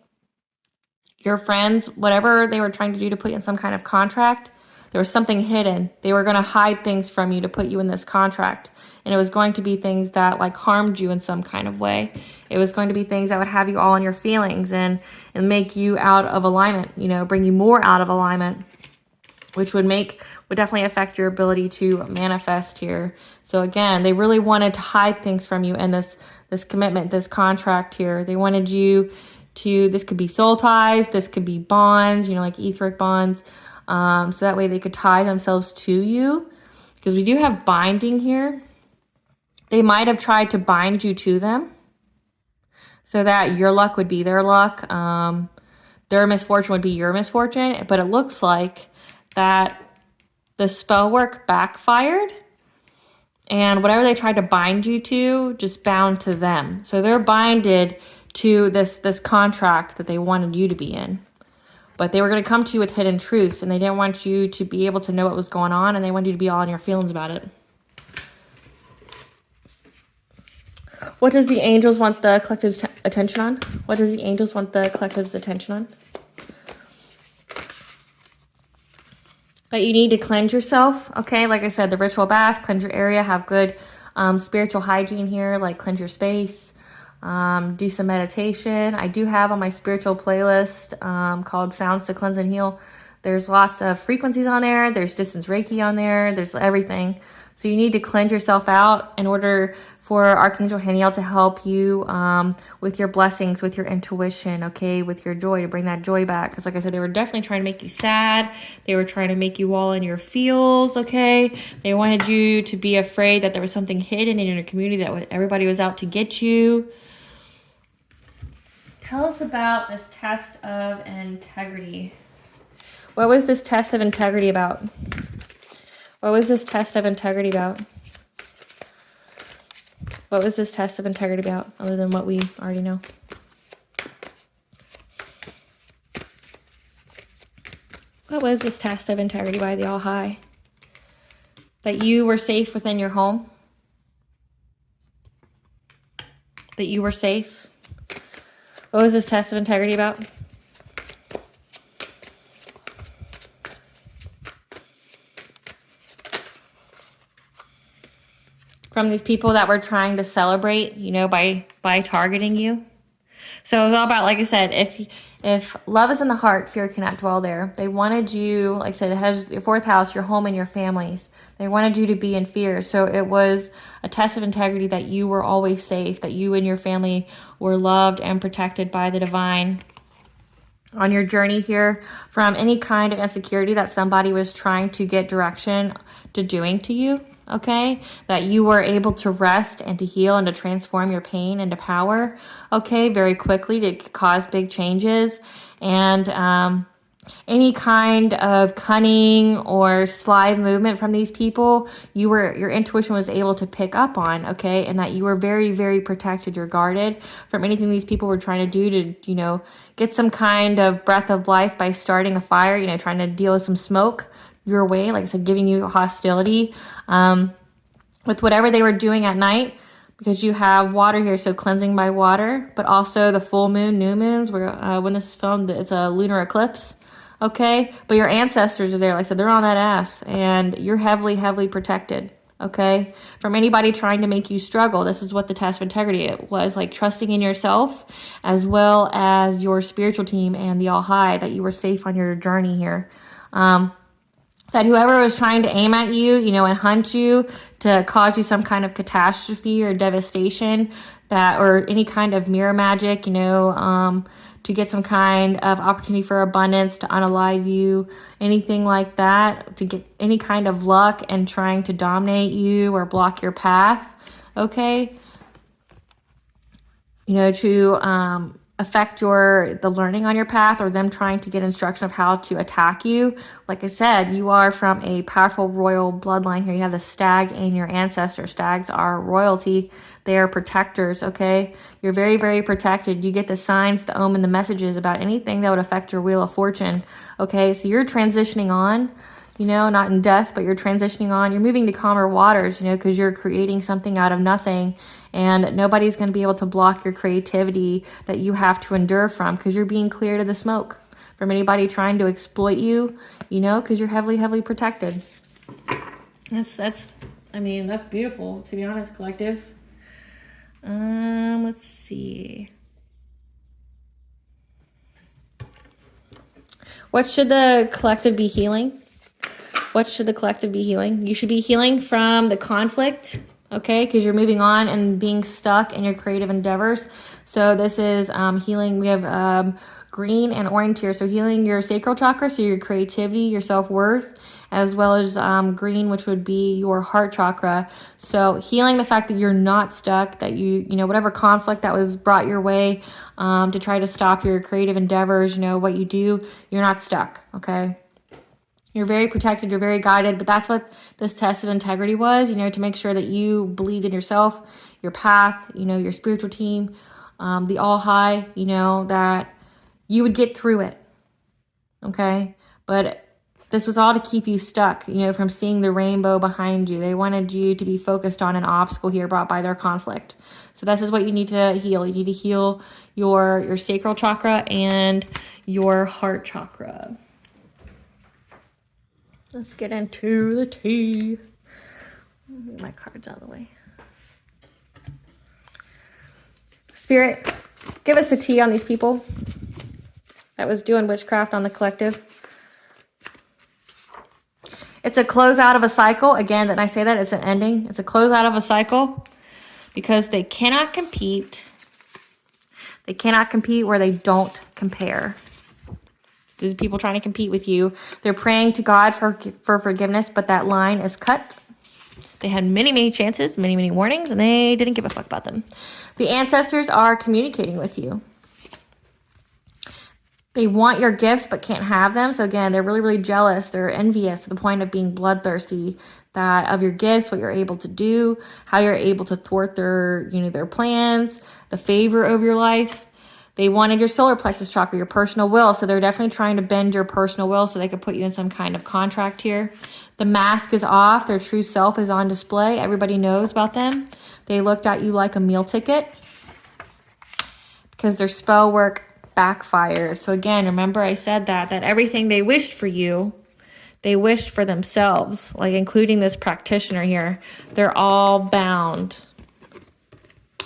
your friends, whatever they were trying to do to put you in some kind of contract. There was something hidden. They were going to hide things from you to put you in this contract. And it was going to be things that like harmed you in some kind of way. It was going to be things that would have you all in your feelings and make you out of alignment, bring you more out of alignment, which would definitely affect your ability to manifest here. So again, they really wanted to hide things from you in this commitment, this contract here. They wanted you to, this could be soul ties, this could be bonds, like etheric bonds. So that way they could tie themselves to you, because we do have binding here. They might have tried to bind you to them so that your luck would be their luck. Their misfortune would be your misfortune. But it looks like that the spell work backfired, and whatever they tried to bind you to just bound to them. So they're binded to this contract that they wanted you to be in. But they were going to come to you with hidden truths, and they didn't want you to be able to know what was going on, and they wanted you to be all in your feelings about it. What does the angels want the collective's attention on? What does the angels want the collective's attention on? But you need to cleanse yourself, okay? Like I said, the ritual bath, cleanse your area, have good spiritual hygiene here, like cleanse your space, do some meditation. I do have on my spiritual playlist called Sounds to Cleanse and Heal. There's lots of frequencies on there. There's distance Reiki on there. There's everything. So you need to cleanse yourself out in order for Archangel Haniel to help you with your blessings, with your intuition, okay, with your joy, to bring that joy back. Because like I said, they were definitely trying to make you sad. They were trying to make you all in your feels, okay? They wanted you to be afraid that there was something hidden in your community, that everybody was out to get you. Tell us about this test of integrity. What was this test of integrity about? What was this test of integrity about? What was this test of integrity about, other than what we already know? What was this test of integrity by the All High? That you were safe within your home? That you were safe? What was this test of integrity about? From these people that were trying to celebrate, by targeting you. So it's all about, like I said, if love is in the heart, fear cannot dwell there. They wanted you, like I said, it has your fourth house, your home and your families. They wanted you to be in fear. So it was a test of integrity that you were always safe, that you and your family were loved and protected by the divine on your journey here from any kind of insecurity that somebody was trying to get direction to doing to you. Okay, that you were able to rest and to heal and to transform your pain into power, okay, very quickly to cause big changes. And any kind of cunning or sly movement from these people, your intuition was able to pick up on, okay, and that you were very, very protected. You're guarded from anything these people were trying to do to, get some kind of breath of life by starting a fire, trying to deal with some smoke your way, like I said, giving you hostility with whatever they were doing at night, because you have water here, so cleansing by water, but also the full moon, new moons, where when this is filmed, it's a lunar eclipse, okay? But your ancestors are there, like I said, they're on that ass, and you're heavily, heavily protected, okay? From anybody trying to make you struggle. This is what the test of integrity was, like trusting in yourself as well as your spiritual team and the All High, that you were safe on your journey here. That whoever was trying to aim at you, and hunt you to cause you some kind of catastrophe or devastation, or any kind of mirror magic, to get some kind of opportunity for abundance, to unalive you, anything like that, to get any kind of luck and trying to dominate you or block your path, okay? To affect the learning on your path, or them trying to get instruction of how to attack you. Like I said, you are from a powerful royal bloodline here. You have the stag in your ancestor. Stags are royalty. They are protectors, okay? You're very, very protected. You get the signs, the omen, the messages about anything that would affect your wheel of fortune, okay? So you're transitioning on, not in death, but you're transitioning on. You're moving to calmer waters, because you're creating something out of nothing. And nobody's going to be able to block your creativity that you have to endure from, because you're being cleared of the smoke from anybody trying to exploit you, because you're heavily, heavily protected. That's beautiful, to be honest, collective. Let's see. What should the collective be healing? What should the collective be healing? You should be healing from the conflict, okay? Because you're moving on and being stuck in your creative endeavors. So this is healing. We have green and orange here. So healing your sacral chakra, so your creativity, your self-worth, as well as green, which would be your heart chakra. So healing the fact that you're not stuck, that whatever conflict that was brought your way to try to stop your creative endeavors, what you do, you're not stuck, okay? You're very protected, you're very guided, but that's what this test of integrity was, to make sure that you believed in yourself, your path, your spiritual team, the All High, that you would get through it, okay? But this was all to keep you stuck, from seeing the rainbow behind you. They wanted you to be focused on an obstacle here brought by their conflict. So this is what you need to heal. You need to heal your sacral chakra and your heart chakra. Let's get into the tea. Move my cards out of the way. Spirit, give us the tea on these people that was doing witchcraft on the collective. It's a closeout of a cycle. Again, that I say that, it's an ending. It's a closeout of a cycle because they cannot compete. They cannot compete where they don't compare. There's people trying to compete with you. They're praying to God for forgiveness, but that line is cut. They had many, many chances, many, many warnings, and they didn't give a fuck about them. The ancestors are communicating with you. They want your gifts but can't have them. So again, they're really, really jealous. They're envious to the point of being bloodthirsty of your gifts, what you're able to do, how you're able to thwart their plans, the favor of your life. They wanted your solar plexus chakra, your personal will. So they're definitely trying to bend your personal will so they could put you in some kind of contract here. The mask is off. Their true self is on display. Everybody knows about them. They looked at you like a meal ticket because their spell work backfired. So again, remember I said that everything they wished for you, they wished for themselves, like including this practitioner here. They're all bound.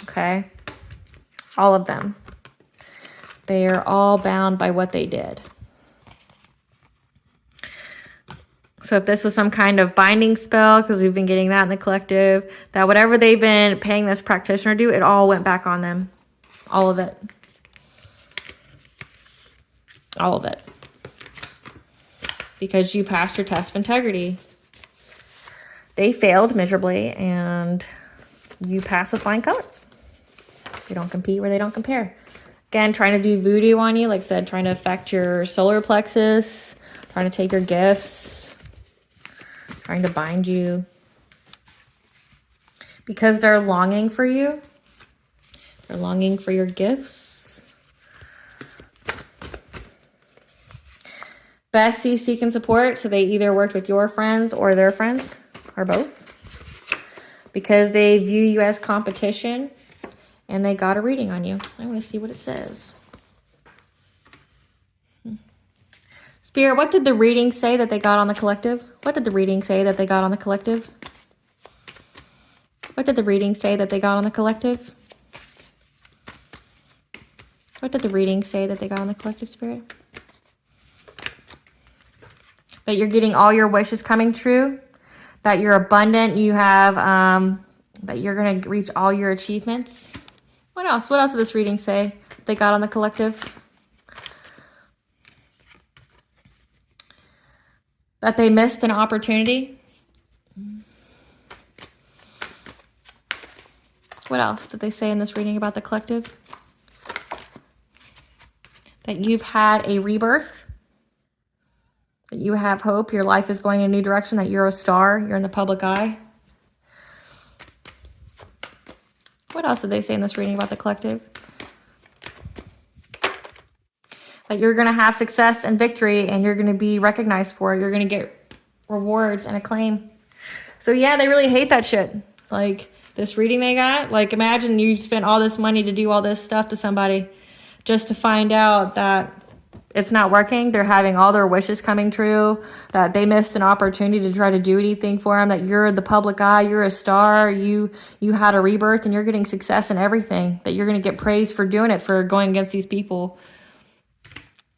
Okay? All of them. They are all bound by what they did. So if this was some kind of binding spell, because we've been getting that in the collective, that whatever they've been paying this practitioner to do, it all went back on them. All of it. All of it. Because you passed your test of integrity. They failed miserably, and you pass with flying colors. They don't compete where they don't compare. Again, trying to do voodoo on you, like I said, trying to affect your solar plexus, trying to take your gifts, trying to bind you. Because they're longing for you. They're longing for your gifts. Best see, seek, and support. So they either worked with your friends or their friends, or both. Because they view you as competition. And they got a reading on you. I want to see what it says. Spirit, what did the reading say that they got on the collective? What did the reading say that they got on the collective? What did the reading say that they got on the collective? What did the reading say that they got on the collective, Spirit? That you're getting all your wishes coming true. That you're abundant. You have, that you're going to reach all your achievements. What else? What else did this reading say they got on the collective? That they missed an opportunity. What else did they say in this reading about the collective? That you've had a rebirth. That you have hope. Your life is going in a new direction. That you're a star. You're in the public eye. What else did they say in this reading about the collective? That you're going to have success and victory, and you're going to be recognized for it. You're going to get rewards and acclaim. So yeah, they really hate that shit. Like this reading they got. Like imagine you spent all this money to do all this stuff to somebody just to find out that it's not working. They're having all their wishes coming true, that they missed an opportunity to try to do anything for them, that you're the public eye, you're a star, you had a rebirth, and you're getting success in everything, that you're going to get praise for doing it, for going against these people.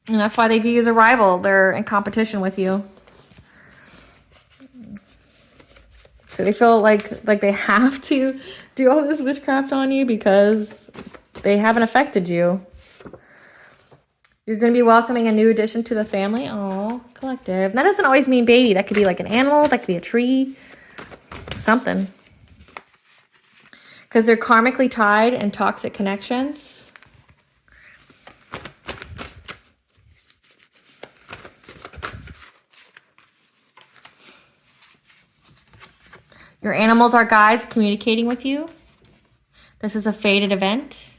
And that's why they view you as a rival. They're in competition with you. So they feel like they have to do all this witchcraft on you because they haven't affected you. You're going to be welcoming a new addition to the family. Oh, collective. That doesn't always mean baby. That could be like an animal. That could be a tree. Something. Because they're karmically tied in toxic connections. Your animals are guides communicating with you. This is a fated event.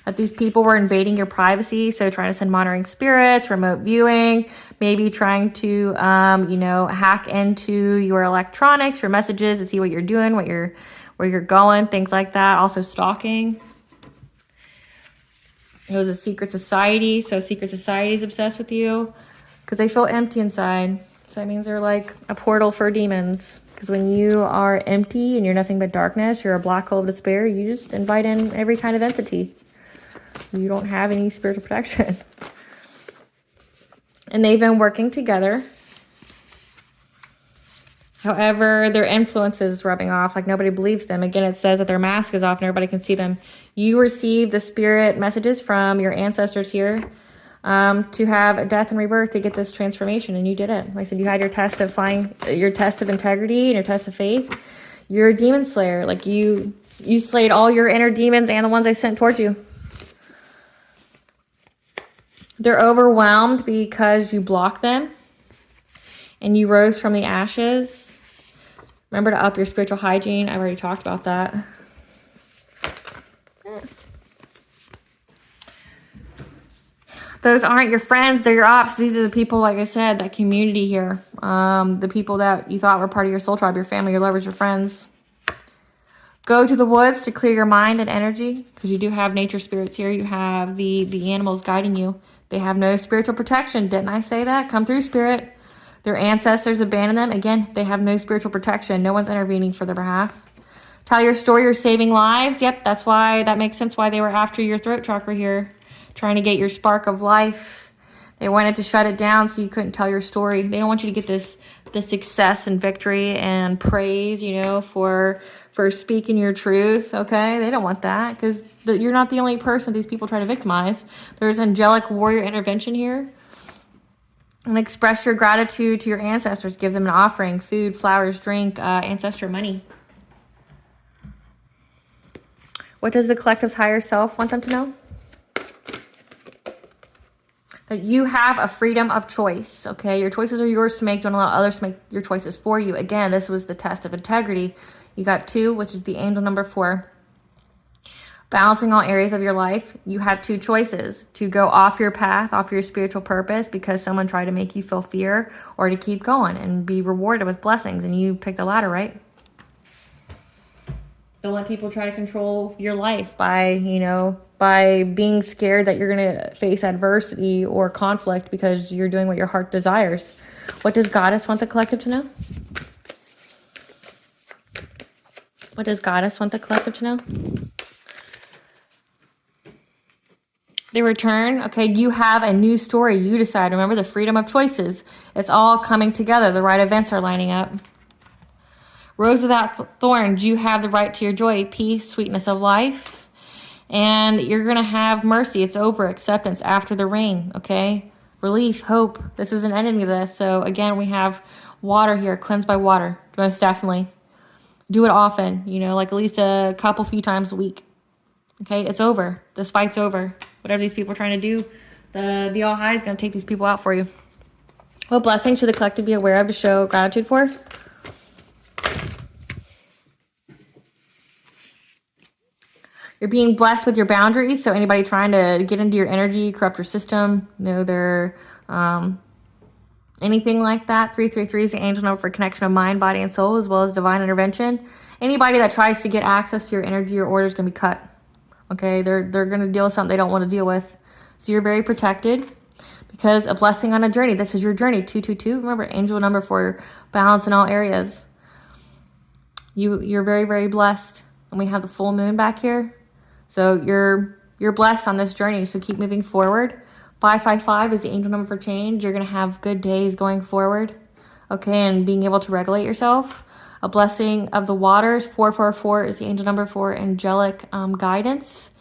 That these people were invading your privacy, so trying to send monitoring spirits, remote viewing, maybe trying to, hack into your electronics, your messages to see what you're doing, where you're going, things like that. Also stalking. It was a secret society, so secret society is obsessed with you because they feel empty inside. So that means they're like a portal for demons. Because when you are empty and you're nothing but darkness, you're a black hole of despair, you just invite in every kind of entity. You don't have any spiritual protection. And they've been working together. However, their influence is rubbing off. Like nobody believes them. Again, it says that their mask is off and everybody can see them. You receive the spirit messages from your ancestors here to have a death and rebirth to get this transformation. And you did it. Like I said, you had your test of your test of integrity and your test of faith. You're a demon slayer. Like you slayed all your inner demons and the ones they sent towards you. They're overwhelmed because you blocked them and you rose from the ashes. Remember to up your spiritual hygiene. I've already talked about that. Those aren't your friends. They're your ops. These are the people, like I said, that community here. The people that you thought were part of your soul tribe, your family, your lovers, your friends. Go to the woods to clear your mind and energy because you do have nature spirits here. You have the animals guiding you. They have no spiritual protection. Didn't I say that? Come through, spirit. Their ancestors abandoned them. Again, they have no spiritual protection. No one's intervening for their behalf. Tell your story. You're saving lives. Yep, that's why that makes sense why they were after your throat chakra here. trying to get your spark of life. They wanted to shut it down so you couldn't tell your story. They don't want you to get this success and victory and praise, you know, for speaking your truth, okay? They don't want that, because you're not the only person these people try to victimize. There's angelic warrior intervention here. And express your gratitude to your ancestors. Give them an offering, food, flowers, drink, ancestor money. What does the collective's higher self want them to know? That you have a freedom of choice, okay? Your choices are yours to make. Don't allow others to make your choices for you. Again, this was the test of integrity. You got 2, which is the angel number 4. Balancing all areas of your life, you had 2 choices: to go off your path, off your spiritual purpose because someone tried to make you feel fear, or to keep going and be rewarded with blessings. And you picked the latter, right? Don't let people try to control your life by, you know, by being scared that you're going to face adversity or conflict because you're doing what your heart desires. What does Goddess want the collective to know? What does Goddess want the collective to know? The return, okay, you have a new story. You decide. Remember the freedom of choices. It's all coming together. The right events are lining up. Rose without thorns, you have the right to your joy, peace, sweetness of life. And you're going to have mercy. It's over. Acceptance after the rain, okay? Relief, hope. This is an ending of this. So again, we have water here. Cleansed by water, most definitely. Do it often, you know, like at least a few times a week. Okay, it's over. This fight's over. Whatever these people are trying to do, the All High is going to take these people out for you. What blessing should the collective be aware of to show gratitude for? You're being blessed with your boundaries. So anybody trying to get into your energy, corrupt your system, you know, they're anything like that. 333 is the angel number for connection of mind, body, and soul, as well as divine intervention. Anybody that tries to get access to your energy or order is going to be cut. Okay, they're going to deal with something they don't want to deal with. So you're very protected, because a blessing on a journey. This is your journey. 222. Remember, angel number for balance in all areas. You're very, very blessed. And we have the full moon back here. So you're blessed on this journey. So keep moving forward. 555 is the angel number for change. You're going to have good days going forward. Okay, and being able to regulate yourself. A blessing of the waters. 444 is the angel number for angelic guidance.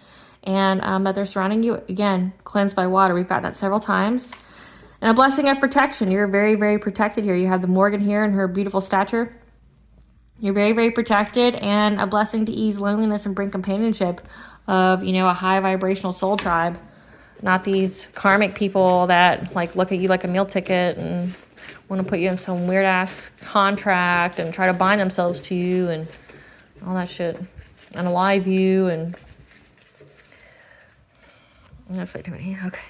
And that they're surrounding you. Again, cleansed by water. We've got that several times. And a blessing of protection. You're very, very protected here. You have the Morgan here and her beautiful stature. You're very, very protected, and a blessing to ease loneliness and bring companionship of, you know, a high vibrational soul tribe. Not these karmic people that like look at you like a meal ticket and want to put you in some weird ass contract and try to bind themselves to you and all that shit. Unalive you and that's way too many. Okay.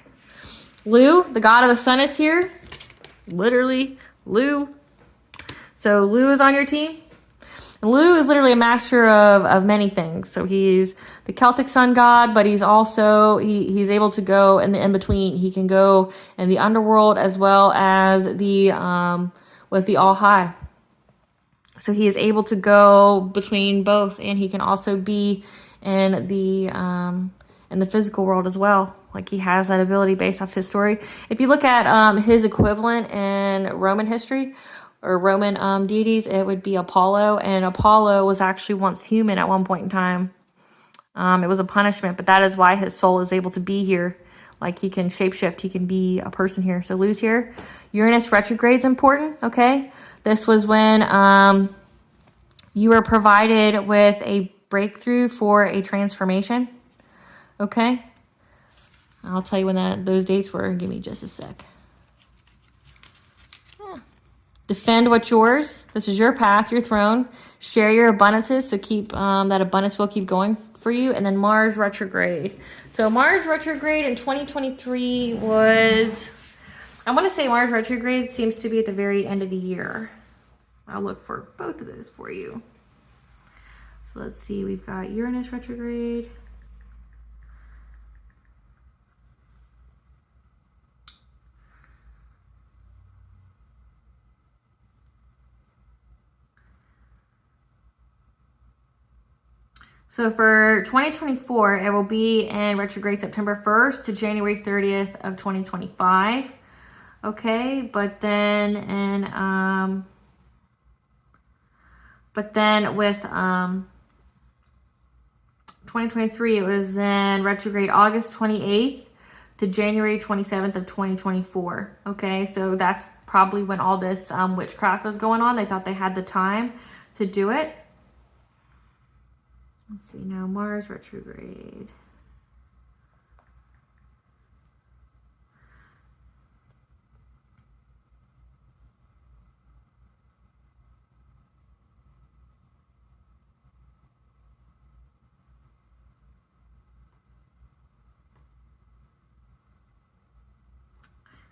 Lu, the god of the sun, is here. Literally, Lu. So Lu is on your team. Lu is literally a master of many things. So he's the Celtic sun god, but he's also, he's able to go in the in-between. He can go in the underworld as well as the, with the all high. So he is able to go between both, and he can also be in the physical world as well. Like he has that ability based off his story. If you look at his equivalent in Roman history, or Roman deities, it would be Apollo. And Apollo was actually once human at one point in time. It was a punishment, but that is why his soul is able to be here. Like he can shapeshift, he can be a person here. So Lu's here. Uranus retrograde is important, okay? This was when you were provided with a breakthrough for a transformation, okay? I'll tell you when those dates were. Give me just a sec. Defend what's yours. This is your path, your throne. Share your abundances, so keep that abundance will keep going for you. And then Mars retrograde. So Mars retrograde in 2023 was, I want to say Mars retrograde seems to be at the very end of the year. I'll look for both of those for you. So let's see, we've got Uranus retrograde. So for 2024, it will be in retrograde September 1st to January 30th of 2025. Okay, but then with 2023, it was in retrograde August 28th to January 27th of 2024. Okay, so that's probably when all this witchcraft was going on. They thought they had the time to do it. Let's see now, Mars retrograde.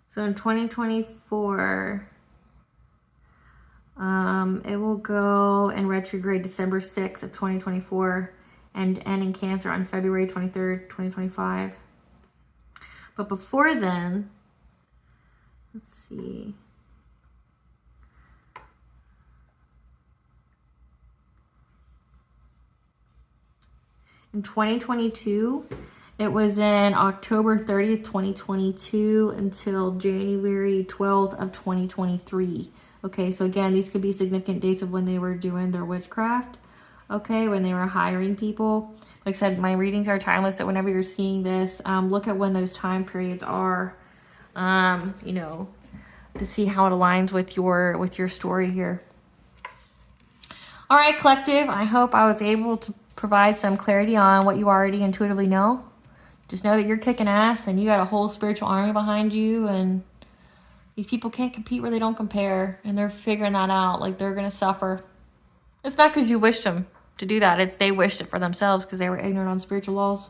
So in 2024, it will go in retrograde December 6th of 2024 and end in Cancer on February 23rd, 2025. But before then, let's see. In 2022, it was in October 30th, 2022 until January 12th of 2023. Okay, so again, these could be significant dates of when they were doing their witchcraft. Okay, when they were hiring people. Like I said, my readings are timeless, so whenever you're seeing this, look at when those time periods are, you know, to see how it aligns with your story here. All right, collective, I hope I was able to provide some clarity on what you already intuitively know. Just know that you're kicking ass and you got a whole spiritual army behind you, and these people can't compete where they don't compare, and they're figuring that out. Like, they're going to suffer. It's not because you wished them to do that. It's they wished it for themselves because they were ignorant on spiritual laws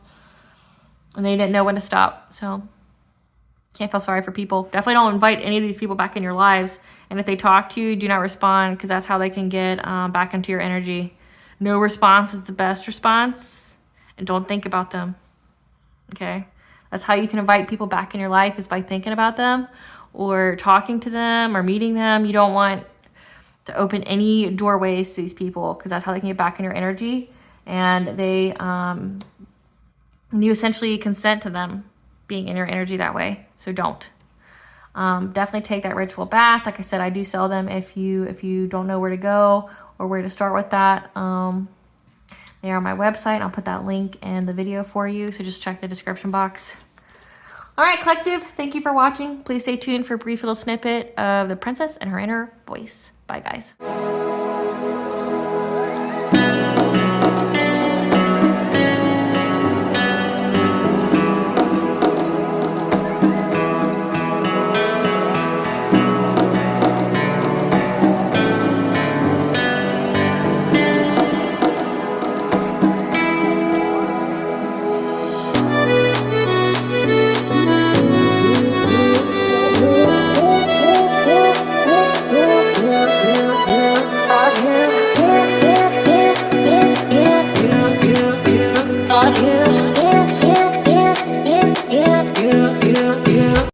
and they didn't know when to stop. So can't feel sorry for people. Definitely don't invite any of these people back in your lives. And if they talk to you, do not respond, because that's how they can get back into your energy. No response is the best response, and don't think about them. Okay? That's how you can invite people back in your life, is by thinking about them or talking to them or meeting them. You don't want to open any doorways to these people, because that's how they can get back in your energy. And you essentially consent to them being in your energy that way. So don't. Definitely take that ritual bath. Like I said, I do sell them if you don't know where to go or where to start with that. They are on my website. I'll put that link in the video for you. So just check the description box. All right, collective, thank you for watching. Please stay tuned for a brief little snippet of the princess and her inner voice. Bye, guys.